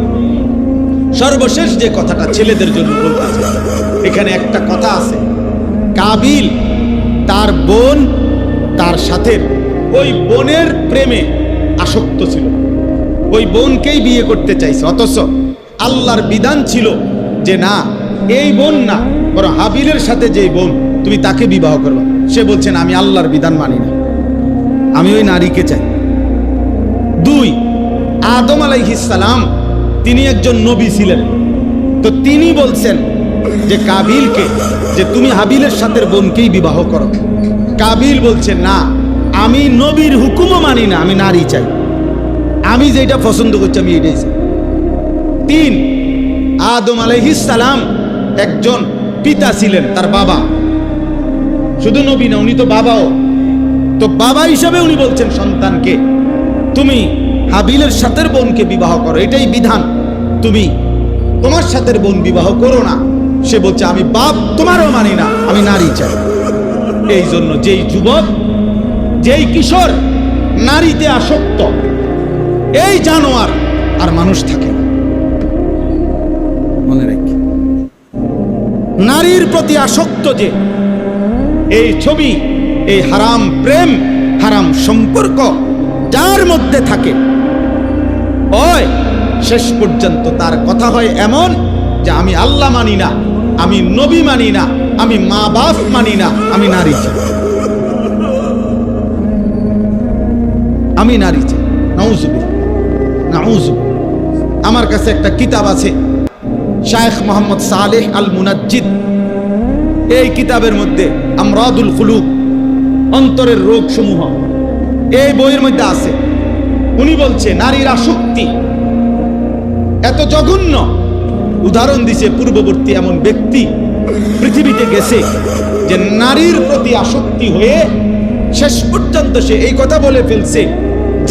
সর্বশেষ যে কথাটা ছেলেদের জন্য বলতে আছে, এখানে একটা কথা আছে, কাবিল তার বোন, তার সাথে ওই বোনের প্রেমে আসক্ত ছিল, ওই বোনকেই বিয়ে করতে চাইছে। অথচ আল্লাহর বিধান ছিল যে না, এই বোন না, বরং হাবিলের সাথে যে বোন তুমি তাকে বিবাহ করবা। সে বলছেন আমি আল্লাহর বিধান মানি না, আমি ওই নারীকে চাই। 2, আদম আলাইহিস সালাম তিনি একজন নবী ছিলেন, তো তিনি বলছেন যে কাবিলকে যে তুমি হাবিলের সাথে বোনকেই বিবাহ করো। কাবিল বলছে না, আমি নবীর হুকুমও মানি না, আমি নারী চাই, আমি যেটা পছন্দ করছি আমি এটাই চাই। 3, আদম আলাইহিস সালাম একজন পিতা ছিলেন, তার বাবা, শুধু নবী না উনি তো বাবাও। তো বাবা হিসাবে উনি বলছেন সন্তানকে তুমি হাবিলের সাথে বোনকে বিবাহ করো, এটাই বিধান, তুমি তোমার সাথে বোন বিবাহ করো না। সে বলছে আমি বাপ তোমারও মানি না, আমি নারী চাই। এই জন্য যেই যুবক, যেই কিশোর নারীতে আসক্ত, এই জানোয়ার আর মানুষ থাকে না। মনে রাখি, নারীর প্রতি আসক্ত যে এই ছবি, এই হারাম প্রেম, হারাম সম্পর্ক যার মধ্যে থাকে, ওই শেষ পর্যন্ত তার কথা হয় এমন যে আমি আল্লাহ মানি না, আমি নবী মানি না, আমি মা বাপ মানি না, আমি নারী চাই, আমি নারী চাই। নাউজুবিল্লাহ, নাউজুবিল্লাহ। আমার কাছে একটা কিতাব আছে, শায়েখ মোহাম্মদ সালেহ আল মুনাজ্জিদ। এই কিতাবের মধ্যে আমরাদুল কুলুব, অন্তরের রোগ সমূহ, এই বইয়ের মধ্যে আছে। উনি বলছে নারীর আসক্তি এত জঘন্য, উদাহরণ দিছে পূর্ববর্তী এমন ব্যক্তি পৃথিবীতে গেছে যে নারীর প্রতি আসক্তি হয়ে শেষ পর্যন্ত সে এই কথা বলে ফেলছে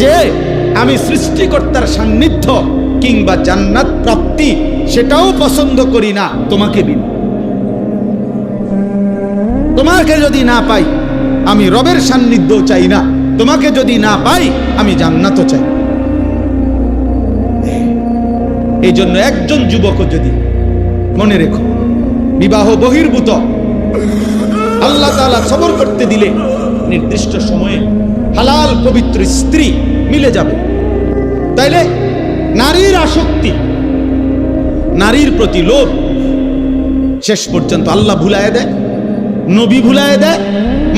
যে আমি সৃষ্টিকর্তার সান্নিধ্য কিংবা জান্নাত প্রাপ্তি সেটাও পছন্দ করি না, তোমাকে বিনা। তোমাকে যদি না পাই আমি রবের সান্নিধ্য চাই না, তোমাকে যদি না পাই আমি জান্নাতও চাই। এই জন্য একজন যুবক যদি মনে রেখো, বিবাহ বহির্ভূত আল্লাহ তাআলা সবর করতে দিলে নির্দিষ্ট সময়ে হালাল পবিত্র স্ত্রী মিলে যাবে। তাইলে নারীর আসক্তি, নারীর প্রতি লোভ শেষ পর্যন্ত আল্লাহ ভুলায় দেয়, নবী ভুলায় দেয়,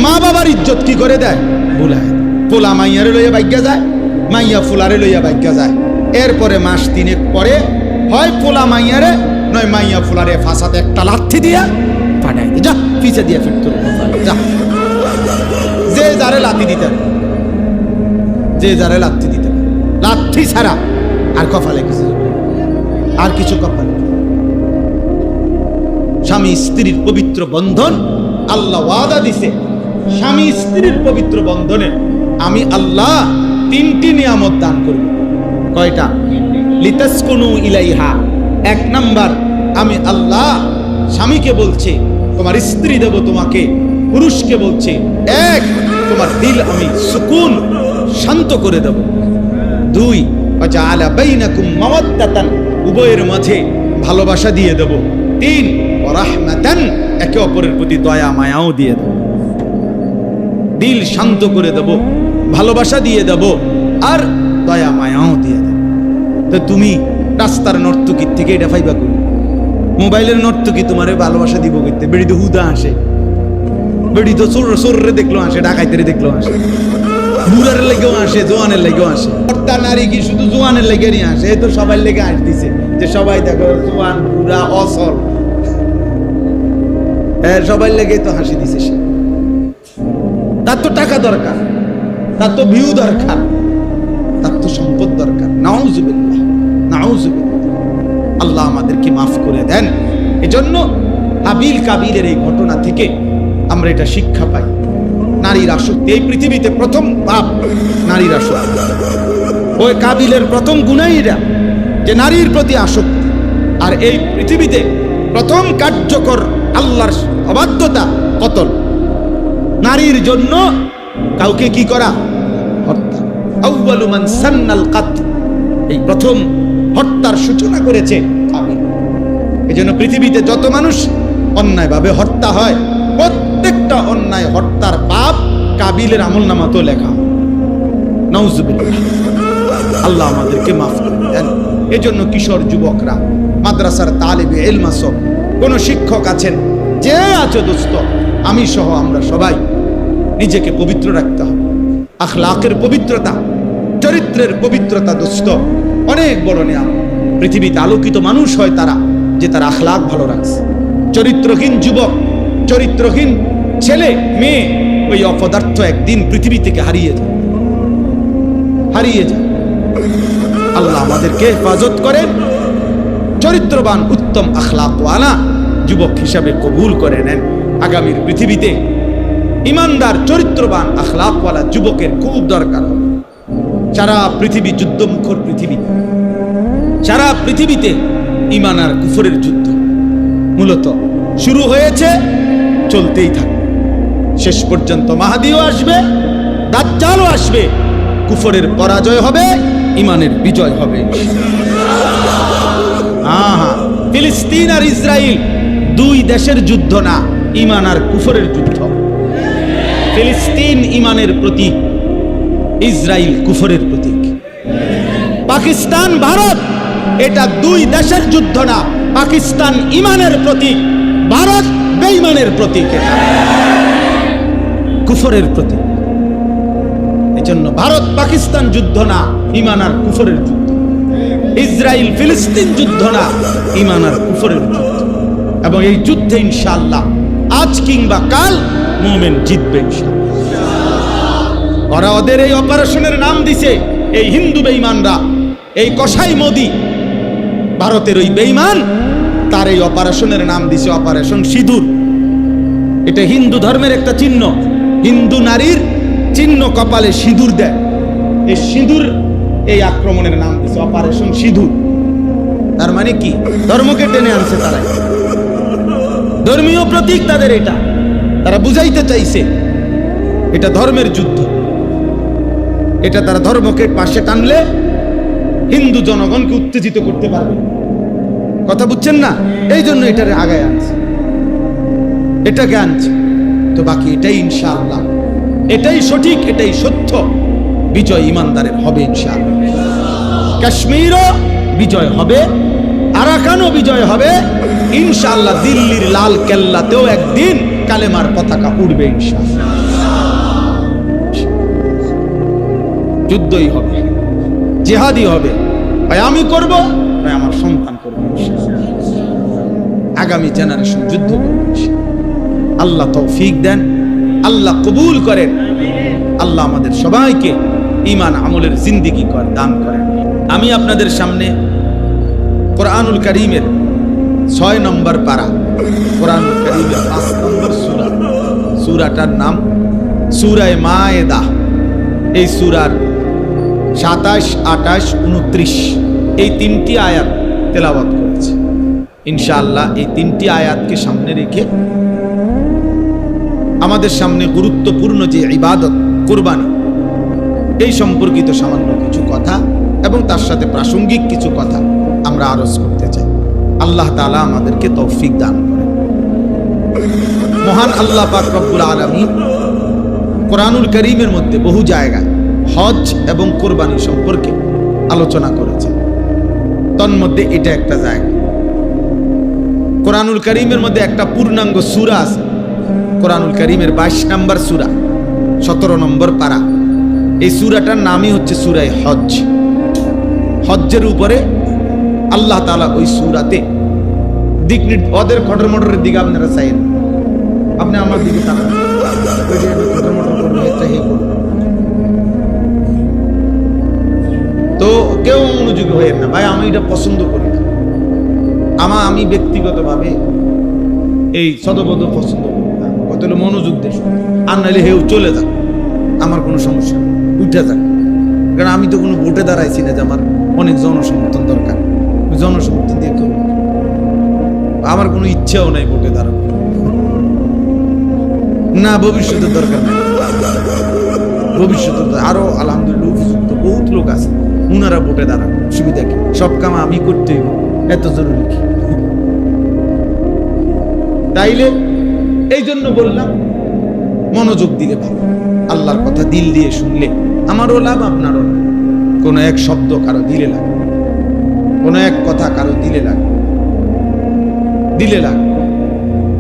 মা বাবার ইজ্জত কি করে দেয়, ভুলায় দেয়। পোলা মাইয়ারে লইয়া বাইজ্ঞা যায়, মাইয়া ফুলারে লইয়া বাইজ্ঞা যায়। এরপরে মাস তিনেক পরে হয় পোলা মাইয়ারে নয় মাইয়া ফুলারে ফাঁসাতে একটা লাথি দিয়া পাঠায়, যা পিছে দিয়া ফিরত যা। যে যারে লাথি দিতে, যে যারে লাথি দিতে, লাথি ছাড়া আর কপালে কিছু, আর কিছু কপালে। স্বামী স্ত্রীর পবিত্র বন্ধন আল্লাহ ওয়াদা দিছে, স্বামী স্ত্রীর পবিত্র বন্ধনে আমি আল্লাহ তিনটি নিয়ামত দান করব। কয়টা? লিতাসকুনু ইলাইহা, এক নাম্বার আমি আল্লাহ স্বামীকে বলছে তোমার স্ত্রী দেব তোমাকে, পুরুষকে বলছে এক তোমার দিল আমি সুকুন শান্ত করে দেব। দুই ওয়াজআলা বাইনাকুম মাওয়াদ্দাতান, উভয়ের মাঝে ভালোবাসা দিয়ে দেব। তিন ওয়ারাহমাতান, একে অপরের প্রতি দয়া মায়াও দিয়ে দেব। দিল শান্ত করে দেব, ভালোবাসা দিয়ে দেব, আর দয়া মায়াও দিয়ে দেব। তো তুমি রাস্তার নর্তকীর থেকে এটা পাইবা করি? মোবাইলের নর্তকী তোমারে ভালোবাসা দিব করতে, বেড়ি তো হুদা আসে, বেড়ি তো চোররে দেখলো আসে, ডাকাইতের দেখলো আসে, বুড়ার লেগেও আসে, জোয়ানের লেগেও আসে। কর্তা নারী কি শুধু জোয়ানের লেগে নিয়ে আসে? এই তো সবাই লেগে আসতেছে যে সবাই দেখো জোয়ান বুড়া অসল, সবাই লেগে তো হাসি দিছে। সে তার তো টাকা দরকার, তার তো ভিউ দরকার, তার তো সম্পদ দরকার। নাউজুবিল্লাহ, নাউজুবিল্লাহ। আল্লাহ আমাদেরকে মাফ করে দেন। এজন্য হাবিল কাবিলের এই ঘটনা থেকে আমরা এটা শিক্ষা পাই, নারীর আসক্তি। এই পৃথিবীতে প্রথম পাপ নারীর আসক্তি। ওই কাবিলের প্রথম গুনাহই এটা, যে নারীর প্রতি আসক্তি। আর এই পৃথিবীতে প্রথম কার্যকর আল্লাহর অবাধ্যতা কতল। নারীর জন্য কাউকে কি করা? হত্যা। আউয়ালু মান সান্নাল কাতল, এই প্রথম হত্যার সূচনা করেছে কাবিল। এজন্য পৃথিবীতে যত মানুষ অন্যায়ভাবে হত্যা হয়, প্রত্যেকটা অন্যায় হত্যার পাপ কাবিলের আমলনামাতেও লেখা। নাউজুবিল্লাহ, আল্লাহ আমাদেরকে মাফ করে দেন। এজন্য কিশোর যুবকরা, মাদ্রাসার তালিবে ইলম আছো, কোন শিক্ষক আছেন, যে আছো দোস্ত, আমি সহ আমরা সবাই নিজেকে পবিত্র রাখতে হবে। আখলাকের পবিত্রতা, চরিত্রের পবিত্রতা দোস্ত অনেক বড় নিয়ামত। পৃথিবীতে আলোকিত মানুষ হয় তারা যে তার আখলাক ভালো রাখছে। চরিত্রহীন যুবক, চরিত্রহীন ছেলে মেয়ে, ওই অপদার্থ একদিন পৃথিবী থেকে হারিয়ে যায়, হারিয়ে যায়। আল্লাহ আমাদেরকে হেফাজত করেন, চরিত্রবান উত্তম আখলাকওয়ালা যুবক হিসাবে কবুল করে নেন। আগামীর পৃথিবীতে ইমানদার চরিত্রবান আখলাকওয়ালা যুবকের খুব দরকার হবে। সারা পৃথিবী যুদ্ধমুখর পৃথিবী, সারা পৃথিবীতে ঈমান আর কুফরের যুদ্ধ মূলত শুরু হয়েছে, চলতেই থাকবে। শেষ পর্যন্ত মাহদীও আসবে, দাজ্জালও আসবে, কুফরের পরাজয় হবে, ঈমানের বিজয় হবে। ফিলিস্তিন আর ইসরায়েল দুই দেশের যুদ্ধ না, ঈমান আর কুফরের যুদ্ধ। ফিলিস্তিন ঈমানের প্রতীক, ইসরায়েল কুফরের প্রতীক। পাকিস্তান ভারত, এটা দুই দেশের যুদ্ধ না, পাকিস্তান ঈমানের প্রতীক, ভারত বেঈমানের প্রতীক, এটা কুফরের প্রতীক। এজন্য ভারত পাকিস্তান যুদ্ধ না, ঈমান আর কুফরের যুদ্ধ। ইসরায়েল ফিলিস্তিন যুদ্ধ না, ঈমান আর কুফরের যুদ্ধ। এবং এই যুদ্ধে ইনশাআল্লাহ আজ কিংবা কাল মুমিন জিতবে ইনশাআল্লাহ। ওরা ওদের এই অপারেশনের নাম দিছে, এই হিন্দু বেঈমানরা, এই কসাই মোদি, ভারতের ওই বেঈমান, তার এই অপারেশনের নাম দিছে অপারেশন সিঁদুর। এটা হিন্দু ধর্মের একটা চিহ্ন, হিন্দু নারীর চিহ্ন, কপালে সিঁদুর দেয়। এই সিঁদুর, এই আক্রমণের নাম দিছে অপারেশন সিঁদুর। তার মানে কি? ধর্মকে টেনে আনছে তারা, ধর্মীয় প্রতীক তাদের এটা। তারা বুঝাইতে চাইছে এটা ধর্মের যুদ্ধ। এটা তারা ধর্মকে পাশে টানলে হিন্দু জনগণকে উত্তেজিত করতে পারবে। কথা বুঝছেন না? এই জন্য এটারে আগায় আনছে, এটাকে আনছে। তো বাকি এটাই ইনশাআল্লাহ, এটাই সঠিক, এটাই সত্য। বিজয় ইমানদারের হবে ইনশাআল্লাহ। কাশ্মীরও বিজয় হবে, আরাকানও বিজয় হবে ইনশাআল্লাহ। দিল্লির লাল কেল্লাতেও একদিন কালেমার পতাকা উড়বে ইনশাআল্লাহ। যুদ্ধই হবে, জিহাদই হবে। ভাই আমি করব, ভাই আমার সন্তান করবে ইনশাআল্লাহ। আগামী জেনারেশন যুদ্ধ করবে ইনশাআল্লাহ। আল্লাহ তৌফিক দেন, আল্লাহ কবুল করেন, আল্লাহ আমাদের সবাইকে ঈমান আমলের জিন্দেগি দান করেন। আমি আপনাদের সামনে কোরআনুল কারীমের 6 নম্বর পারা, কোরআনুল কারীমের 5 নম্বর সূরা, সূরাটার নাম সূরা মায়েদা। এই সূরার 27, 28, 29 এই 3টি আয়াত তেলাওয়াত করেছে। ইনশাআল্লাহ এই 3টি আয়াতকে সামনে রেখে আমাদের সামনে গুরুত্বপূর্ণ যে ইবাদত কুরবানি, এই সম্পর্কিত সামান্য কিছু কথা এবং তার সাথে প্রাসঙ্গিক কিছু কথা আমরা আরজ করতে চাই। আল্লাহ তাআলা আমাদেরকে তৌফিক দান করেন। মহান আল্লাহ পাক রব্বুল আলামিন কোরআনুল কারীমের মধ্যে বহু জায়গায় হজ এবং কুরবানি সম্পর্কে আলোচনা করেছেন। তন্মধ্যে এটা একটা জায়গা। কোরআনুল কারীমের মধ্যে একটা পূর্ণাঙ্গ সূরা আছে, কোরআনুল কারীমের 22 নম্বর সূরা, 17 নম্বর পারা। এই সূরাটার নামই হচ্ছে সূরা হজ। হজ্জের উপরে আল্লাহ তাআলা ওই সূরাতে দিক ওদের খটর মটরের দিকে আপনারা চাইেন, আপনি আমার দিকে তাকান, খটর মটর করবে, এটা হে করবে। তো কেউ মনোযোগী হয়ে না ভাই, আমি এটা পছন্দ করি না। আমি ব্যক্তিগতভাবে এই সদবদ পছন্দ করি না। কত হলো মনোযোগ দেশ, আর নাইলে হেউ চলে যাক, আমার কোনো সমস্যা নেই, উঠে যাক। কারণ আমি তো কোনো ভোটে দাঁড়াইছি না যে আমার অনেক জনসমর্থন দরকার, জনসমর্থন দিয়ে করব, আমার কোনো ইচ্ছাও নাই ভোটে দাঁড়াবো না, ভবিষ্যতের দরকার নেই। ভবিষ্যতে আরো আলহামদুলিল্লাহ উপযুক্ত বহুত লোক আছে, উনারা ভোটে দাঁড়ান, সুবিধা কি? সব কাম আমি করতেই এত জরুরি কি? তাইলে এই জন্য বললাম মনোযোগ দিলে ভালো, আল্লাহর কথা দিল দিয়ে শুনলে আমারও লাভ, আপনারও লাভ। কোনো এক শব্দ কারো দিলে লাগে, কোনো এক কথা কারো দিলে লাগে, দিলে লাগে।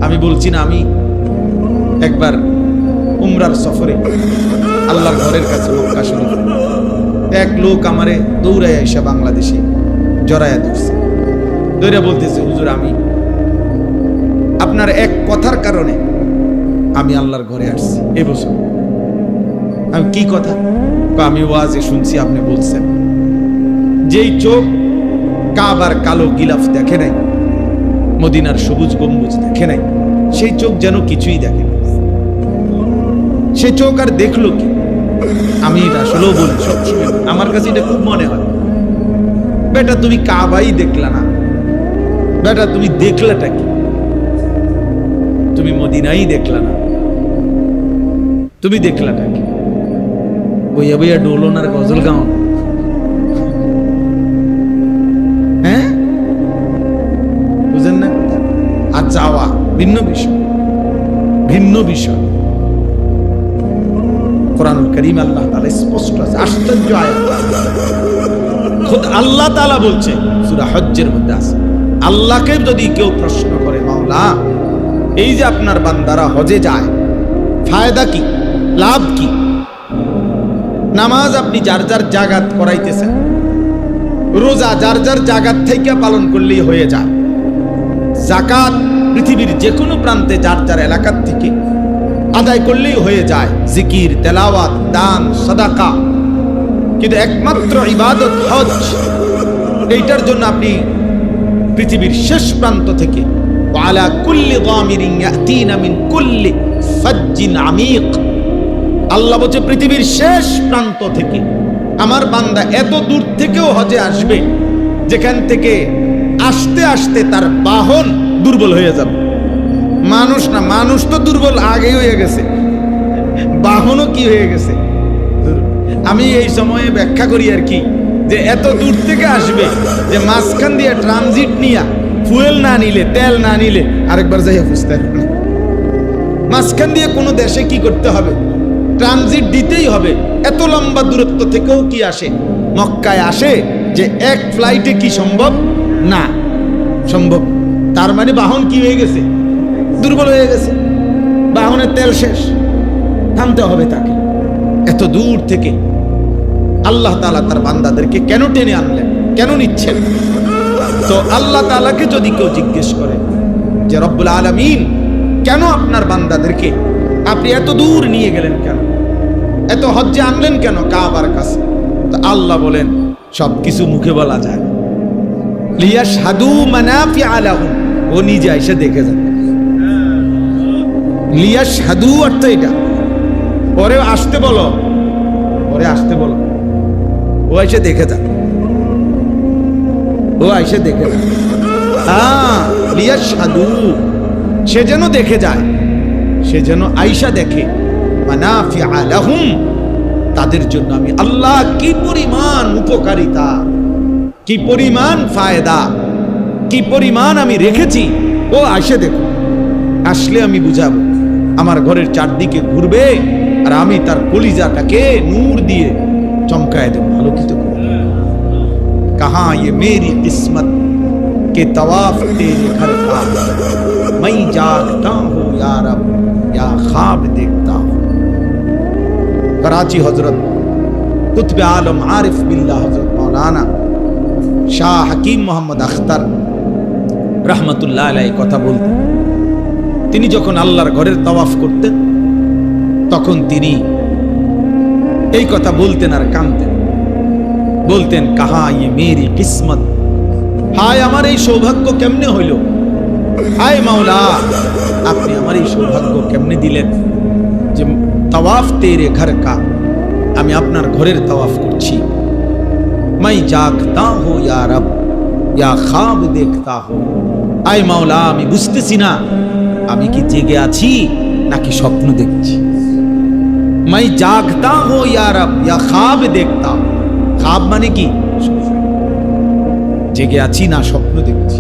আমি বলছি না, আমি একবার উমরার সফরে আল্লাহর ঘরের কাছে মক্কা শরীফ, এক লোক আমারে দৌড়ায় এসে বাংলাদেশে জড়ায়া ধরছে, ধরে বলতেছে, হুজুর আমি আপনার এক কথার কারণে আমি আল্লাহর ঘরে আসছি এবছর। আমি কি কথা? আমি ওয়াজে শুনছি আপনি বলছেন যেই চোখ কাবার কালো গিলাফ দেখে নাই, মদিনার সবুজ গম্বুজ দেখে নাই, সেই চোখ যেন কিছুই দেখে না। সে চোখ আর দেখলো কি? আমি আসলেও বলি সবসময়, আমার কাছে এটা খুব মনে হয়, বেটা তুমি কাবাই দেখলা না, বেটা তুমি দেখলাটা কি? তুমি মদিনাই দেখলা না, তুমি দেখলাটা কি? বইয়া বইয়া ডোলন আর গজল গাও, হ্যাঁ বুঝেন না? আর যাওয়া ভিন্ন বিষয়, ভিন্ন বিষয়। কোরআনুল কারীম আল্লাহ তাআলা স্পষ্ট আছে, আশ্চর্য আয়াত। খুদ আল্লাহ তাআলা বলছে সূরা হজ্জের মধ্যে আছে, আল্লাহকে যদি কেউ প্রশ্ন করে, মাওলা এই যে আপনার বান্দারা হজে যায়, ফায়দা কি, লাভ কি? নামাজ আপনি যার যার জাগাত করাইতেছেন, রোজা যার যার জাগাত থেকে পালন করলেই হয়ে যায়, যাকাত পৃথিবীর যে কোনো প্রান্তে যার যার এলাকার থেকে আদায় করলেই হয়ে যায়, জিকির, তেলাওয়াত, দান, সাদাকা। কিন্তু একমাত্র ইবাদত হজ, এইটার জন্য আপনি পৃথিবীর শেষ প্রান্ত থেকে ওয়ালা কুল্লি দামিরিন ইয়াতিনা মিন কুল্লি ফাজ্জিন আমিক, আল্লাহ বলছে পৃথিবীর শেষ প্রান্ত থেকে আমার বান্দা এত দূর থেকেও হজে আসবে, যেখান থেকে আসতে আসতে তার বাহন দুর্বল হয়ে যাবে। মানুষ না, মানুষ তো দুর্বল আগেই হয়ে গেছে, বাহনও কি হয়ে গেছে। আমি এই সময়ে ব্যাখ্যা করি আর কি, যে এত দূর থেকে আসবে যে মাঝখান দিয়ে ট্রানজিট নিয়া ফুয়েল না নিলে, তেল না নিলে আরেকবার যাইয়া ফুসতে হবে। মাঝখান দিয়ে কোনো দেশে কি করতে হবে, ট্রানজিট দিতেই হবে। এত লম্বা দূরত্ব থেকেও কি আসে, মক্কায় আসে, যে এক ফ্লাইটে কি সম্ভব না, সম্ভব। তার মানে বাহন কি হয়ে গেছে, দুর্বল হয়ে গেছে, বাহনের তেল শেষ, থামতে হবে তাকে। এত দূর থেকে আল্লাহ তাআলা তার বান্দাদেরকে কেন টেনে আনলেন, কেন নিচ্ছেন? তো আল্লাহ তাআলাকে যদি কেউ জিজ্ঞেস করে যে রব্বুল আলামিন কেন আপনার বান্দাদেরকে আপনি এত দূর নিয়ে গেলেন, কেন এত হজ্জে আনলেন, কেন কাবার কাছে? তো আল্লাহ বলেন সবকিছু মুখে বলা যায় না। লিয়াশহাদু মানাফিআ লাহুম, ও নিজে এসে দেখে যান। লিয়াশহাদু অর্থ এটা, পরে আসতে বলো, পরে আসতে বলো, ও এসে দেখে যান, ও এসে দেখে যান। হ্যাঁ, লিয়াশহাদু, সে যেন দেখে যায়, সে যেন আইসা দেখে। মানাফিআ লাহুম, তাদের জন্য আমি আল্লাহ কি পরিমাণ উপকারিতা, কি পরিমাণ ফায়দা, কি পরিমাণ আমি রেখেছি, ও আসে দেখো। আসলে আমি বুঝাবো, আমার ঘরের চারদিকে ঘুরবে আর আমি তার কলিজাটাকে নূর দিয়ে চমকায় দেব, আলোকিত করব। কাহা ये मेरी किस्मत के तवाफ तेरे घर का, मैं जागता हूँ या रब या ख्वाब देखता हूँ। कराची हजरत कुतुब आलम आरिफ बिल्लाह हजरत मौलाना শাহ হাকিম মোহাম্মদ আখতার রহমতুল্লাহ আলাইহি কথা বলতেন। তিনি যখন আল্লাহর ঘরের তাওয়াফ করতেন, তখন তিনি এই কথা বলতেন আর কাঁদতেন, বলতেন কাহা ইয়ে মেরি কিসমত, হায় আমার এই সৌভাগ্য কেমনে হইল, হায় মাওলা আপনি আমার এই সৌভাগ্য কেমনে দিলেন যে তাওয়াফ তেরে ঘর কা, আমি আপনার ঘরের তাওয়াফ করছি। मैं जागता हूँ या रब या ख्वाब देखता हूँ, आय मौला আমি বুঝতেছি না আমি কি জেগে আছি নাকি স্বপ্ন দেখছি। मैं जागता हूँ या रब या ख्वाब देखता हूँ, ख्वाब মানে কি, জেগে আছি না স্বপ্ন দেখছি।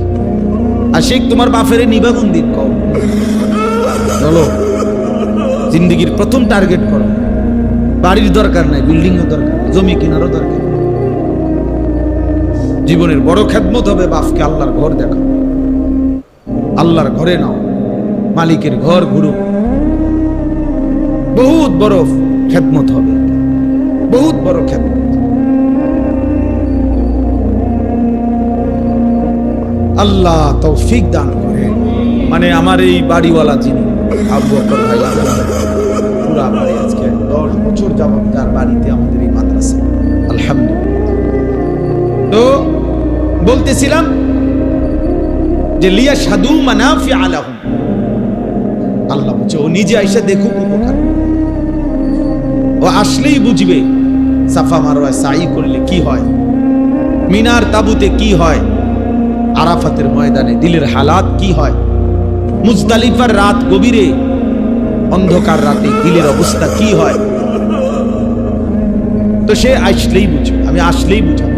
আশিক তোমার বাফেরে নিবা কোন দিন, কও চলো জিন্দেগির প্রথম টার্গেট করো। বাড়ির দরকার নাই, বিল্ডিং এর দরকার, জমি কেনারও দরকার। জীবনের বড় খেদমত হবে বাপকে আল্লাহর ঘর দেখা, আল্লাহর ঘরে নাও, মালিকের ঘর ঘুরো, বহুত বড় খেদমত হবে, বহুত বড় খেদমত। আল্লাহ তৌফিক দান করে। মানে আমার এই বাড়িওয়ালা যিনি আবু বকর ভাই, পুরা বাড়ি আজকে 10 বছর যাবত তার বাড়িতে আমাদের এই মাদ্রাসা, আলহামদুলিল্লাহ। তো বলতেছিলাম যে লিয়াশহাদু মানাফিআ লাহুম, আল্লাহ বলছে ও নিজে আইসা দেখুক উপকার, ও আসলেই বুঝবে সাফা মারওয়ায় সাই করলে কি হয়, মিনার তাবুতে কি হয়, আরাফাতের ময়দানে দিলের হালাত কি হয়, মুজদালিফার রাত গভীরে অন্ধকার রাতে দিলের অবস্থা কি হয়। তো সে আসলেই বুঝবে, আমি আসলেই বুঝাবো।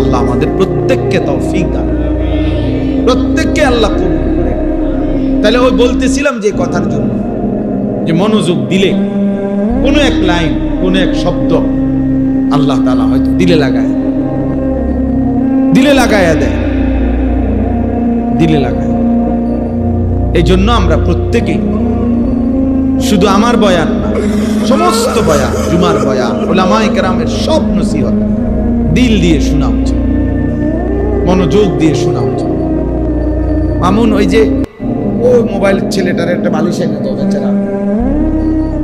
আল্লাহ আমাদের প্রত্যেককে তৌফিক দান, প্রত্যেককে আল্লাহ কবুল করে। তাহলে ওই বলতেছিলাম যে কথার জন্য, যে মনোযোগ দিলে কোনো এক লাইন, কোনো এক শব্দ আল্লাহ তাআলা হয়তো দিলে লাগায় দেয়, দিলে লাগায়। এই জন্য আমরা প্রত্যেকেই, শুধু আমার বয়ান না, সমস্ত বয়ান, জুমার বয়ান, উলামায়ে কেরামের সব নসিহত দিল দিয়ে শোনা উচিত, মনোযোগ দিয়ে শোনা উচিত। মামুন ওই যে ওই মোবাইল ছেলেটার একটা বালিশ এনে তো বেচারা,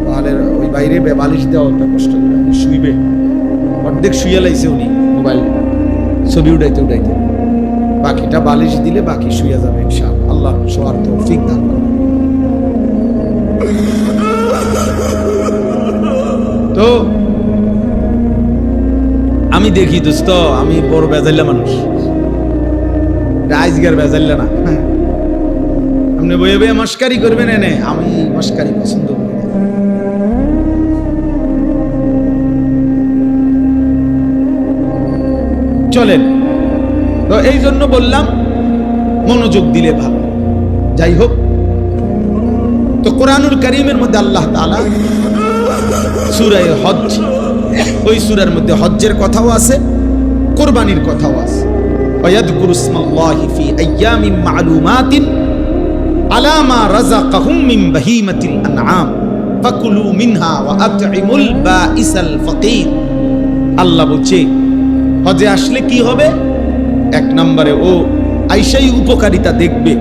তাহলে ওই বাইরে বালিশ দেওয়া একটা কষ্ট করে শুইবে, অর্ধেক শুয়ে লাইছে উনি মোবাইল ছবি উঠাইতে উঠাইতে, বাকিটা বালিশ দিলে বাকি শুয়ে যাবে ইনশাআল্লাহ। আল্লাহ শোয়ার তৌফিক দান করুন। তো আমি দেখি দোস্ত, আমি বড় বেজাল্লা মানুষ, রাইজগার বেজাল্লা না, আপনি বইয়ে বইয়ে মস্কারি করবেন এনে, আমি মস্কারি পছন্দ করি না। চলেন, তো এই জন্য বললাম মনোযোগ দিলে ভালো। যাই হোক, তো কোরআনুল কারীমের মধ্যে আল্লাহ তাআলা সূরা হজ, ওই সূরার মধ্যে হজ্জের কথাও আছে, কুরবানির কথাও আছে। ওয়ায়াযকুরু ইসমাল্লাহি ফি আইয়ামিন মা'লুমাতিন আলা মা রাযাকাহুম মিন বাহিমাতিল আনআম ফাকুলু মিনহা ওয়া আত'ইমুল বাঈসাল ফাকির। আল্লাহ বলছে হজে আসলে কি হবে? এক নম্বরে ও আইসাই উপকারিতা দেখবে,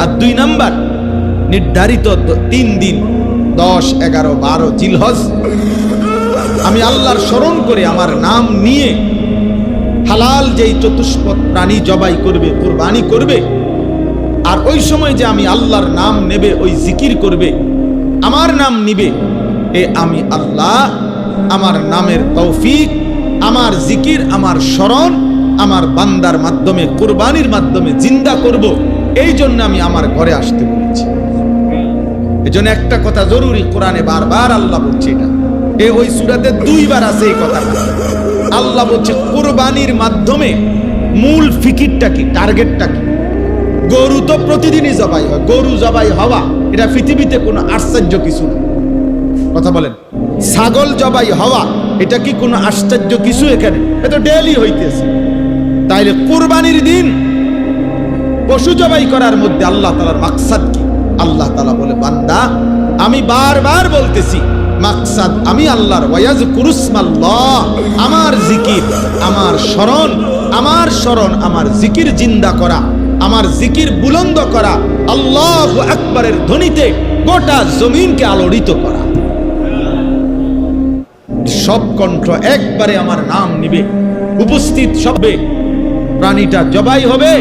আর 2 নাম্বার নির্ধারিত 3 দিন 10, 11, 12 জিলহজ আমি আল্লাহর স্মরণ করে আমার নাম নিয়ে হালাল যেই চতুষ্পদ প্রাণী জবাই করবে, কুরবানি করবে, আর ওই সময় যে আমি আল্লাহর নাম নেবে, ওই জিকির করবে, আমার নাম নিবে, এ আমি আল্লাহ আমার নামের তৌফিক, আমার জিকির, আমার স্মরণ আমার বান্দার মাধ্যমে, কুরবানির মাধ্যমে জিন্দা করব। এই জন্য আমি আমার ঘরে আসতে বলেছি। এই জন্য একটা কথা জরুরি, কোরআনে বারবার আল্লাহ বলছে, এটা ওই সূরাতে 2 বার আছে এই কথা। আল্লাহ বলছে কুরবানির মাধ্যমে মূল ফিকিরটা কি, টার্গেটটা কি? গরু তো প্রতিদিনই জবাই হয়, গরু জবাই হওয়া এটা পৃথিবীতে কোনো আশ্চর্য কিছু না, কথা বলেন। ছাগল জবাই হওয়া এটা কি কোনো আশ্চর্য কিছু? এখানে এটা ডেইলি হইতেছে। তাইলে কুরবানির দিন পশু জবাই করার মধ্যে আল্লাহ তাআলার মাকসাদ কি? আল্লাহ তাআলা বলে, বান্দা আমি বারবার বলতেছি মাকসাদ আমি আল্লাহর, ওয়ায়াযকুরু ইসমাল্লাহ, আমার জিকির, আমার স্মরণ, আমার স্মরণ, আমার জিকির জিন্দা করা, আমার জিকির বুলন্দ করা, আল্লাহু আকবারের ধ্বনিতে গোটা জমিনকে আলোড়িত করা। সব কণ্ঠ একবারে আমার নাম নিবে, উপস্থিত সবে প্রাণীটা জবাই হবে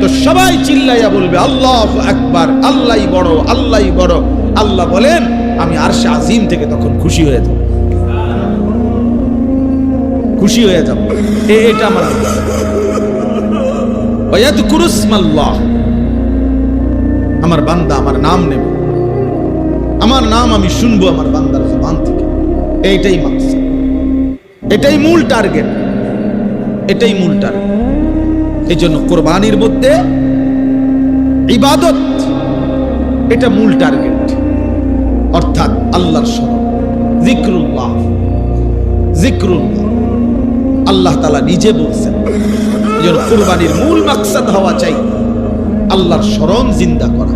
তো সবাই চিল্লাইয়া বলবে আল্লাহু আকবার, আল্লাহই বড়, আল্লাহই বড়। আল্লাহ বলেন আমি আরশে আজিম থেকে তখন খুশি হয়ে যাব, খুশি হয়ে যাব। এটা আমার ওয়ায়াযকুরু ইসমাল্লাহ, আমার বান্দা আমার নাম নেবে, আমার নাম আমি শুনবো আমার বান্দার জবান থেকে। এইটাই মাকসাদ, এটাই মূল টার্গেট, এটাই মূল টার্গেট। এই জন্য কোরবানির মধ্যে ইবাদত এটা মূল টার্গেট, অর্থাৎ আল্লাহর স্মরণ, যিকরুল্লাহ, যিকরুল্লাহ। আল্লাহ তাআলা নিজে বলছেন এই জন্য কোরবানির মূল মাকসাদ হওয়া চাই আল্লাহর স্মরণ জিন্দা করা।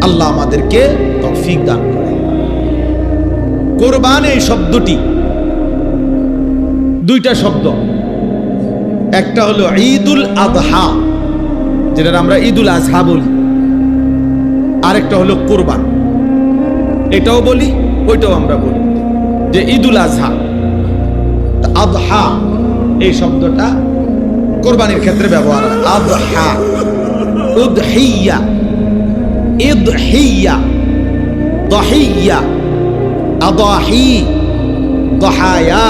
আল্লাহ আমাদেরকে তৌফিক দান করে। কোরবান এই শব্দটি 2টা শব্দ, একটা হলো ঈদুল আযহা, যেটা আমরা ঈদুল আযহা বলি, আরেকটা হলো কোরবান। এটাও বলি, ওইটাও আমরা বলি যে ঈদুল আযহা। আযহা এই শব্দটা কোরবানির ক্ষেত্রে ব্যবহার হয়। আযহা, উদহিয়া, ইদহিয়া, দহিয়া, আদাহি, দহায়া,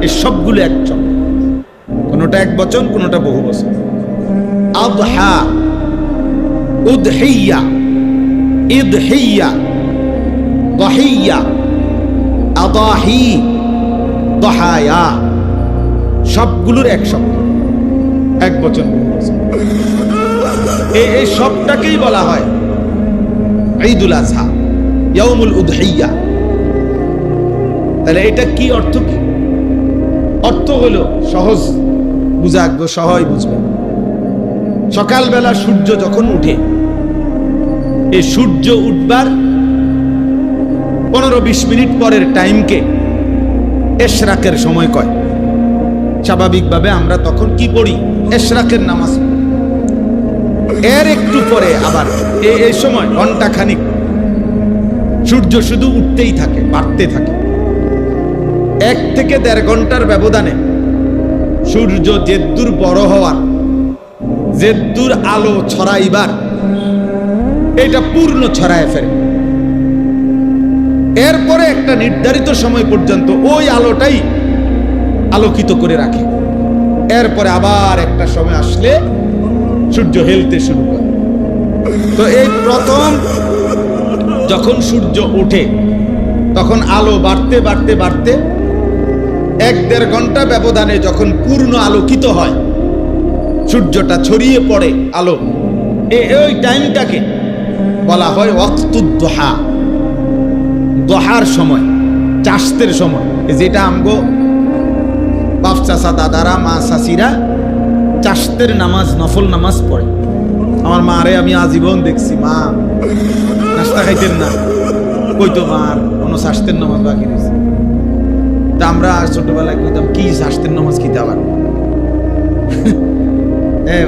এই সবগুলো এক শব্দ, কোনটা এক বচন, কোনটা বহু বচন। আযহা, উদহিয়া, ইদহিয়া, দহিয়া, আদাহি, দহায়া, সবগুলোর এক শব্দ, এক বচন, বহু বচন। এই সবটাকেই বলা হয় ঈদুল আযহা, ইয়াউমুল উদহিয়া। তাহলে এটা কি অর্থ? কি অর্থ? হলো সহজ বুঝাগো, সহজ বুঝবে। সকালবেলা সূর্য যখন উঠে এই সূর্য উঠবার 15-20 মিনিট পরের টাইমকে এশরাকের সময় কয়। স্বাভাবিকভাবে আমরা তখন কি পড়ি? এশরাকের নামাজ। এর একটু পরে আবার এই সময় ঘন্টা খানিক সূর্য শুধু উঠতেই থাকে, বাড়তে থাকে। 1 থেকে 1.5 ঘন্টার ব্যবধানে সূর্য যেদ্দুর বড় হওয়ার, যেদ্দুর আলো ছড়াইবার, এটা পূর্ণ ছড়ায় ফেরে। এরপরে একটা নির্ধারিত সময় পর্যন্ত ওই আলোটাই আলোকিত করে রাখে। এরপরে আবার একটা সময় আসলে সূর্য হেলতে শুরু করে। তো এই প্রথম যখন সূর্য ওঠে তখন আলো বাড়তে বাড়তে বাড়তে 1-1.5 ঘন্টা ব্যবধানে যখন পূর্ণ আলোকিত হয়, সূর্যটা ছড়িয়ে পড়ে আলো, ওই টাইমটাকে বলা হয় ওয়াক্তুদ দুহা, দোহার সময়, চাষতের সময়। যেটা আমগো বাপ চাচা, দাদারা, মা চাচিরা চাষতের নামাজ, নফল নামাজ পড়ে। আমার মারে আমি আজীবন দেখছি, মা নাস্তা খাইতেন না, কইতো মার কোনো চাষতের নামাজ বাকি রয়েছে। তা আমরা ছোটবেলায় কইতাম কি শাস্তের নামাজ খেতে আবার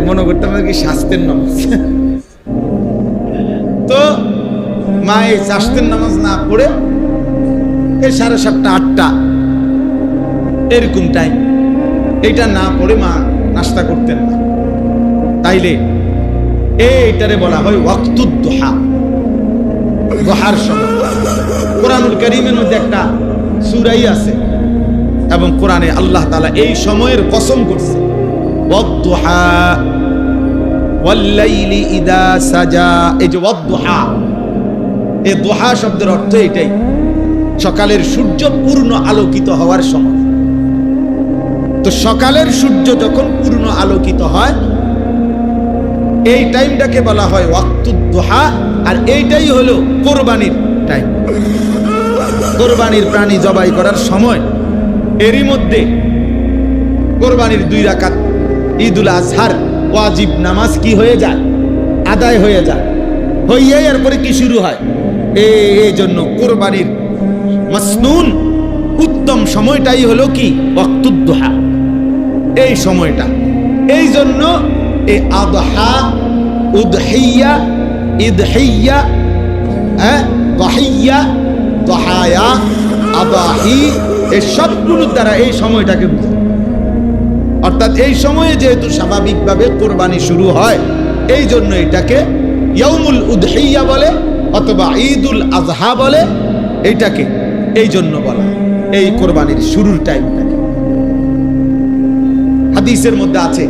মনে করতাম কি শাস্তের নামাজ। তো মা এই শাস্তের নামাজ না পড়ে এই 7:30, 8টা এরকম টাইম, এইটা না পড়ে মা নাস্তা করতেন না। তাইলে এইটারে বলা হয় ওয়াক্তুদ দুহা, দুহার সময়। কোরআনুল কারীমের মধ্যে একটা সূরাই আছে এবং কোরআনে আল্লাহ তাআলা এই সময়ের কসম করছে, ওয়াদ-দুহা ওয়াল-লাইলি ইযা সাজা। এই যে ওয়াদ-দুহা, এই দুহা শব্দের অর্থ এটাই, সকালের সূর্য পূর্ণ আলোকিত হওয়ার সময়। তো সকালের সূর্য যখন পূর্ণ আলোকিত হয়, এই টাইমটাকে বলা হয় ওয়াক্তুদ দুহা। আর এইটাই হলো কোরবানির টাইম, কোরবানির প্রাণী জবাই করার সময়। এরই মধ্যে কোরবানির 2 রাকাত ঈদুল আজহার ওয়াজিব নামাজ কি হয়ে যায়? আদায় হয়ে যায়। হইয়ে এরপরে কি শুরু হয়? এই জন্য কোরবানির মাসনুন উত্তম সময়টাই হলো কি? ওয়াক্তুদ দুহা, এই সময়টা। এই জন্য এই আদহা, উদহিয়া, ইদহিয়া, দহিয়া, দহায়া, আবাহি, এই সবগুলোর দ্বারা এই সময়টাকে বোঝায়। অর্থাৎ এই সময়ে যেহেতু স্বাভাবিকভাবে কোরবানি শুরু হয়, এই জন্য এটাকে ইয়াউমুল উদহিয়া বলে অথবা ঈদুল আজহা বলে। এইটাকে এই জন্য বলা এই কোরবানির শুরুর টাইমটাকে। হাদিসের মধ্যে আছে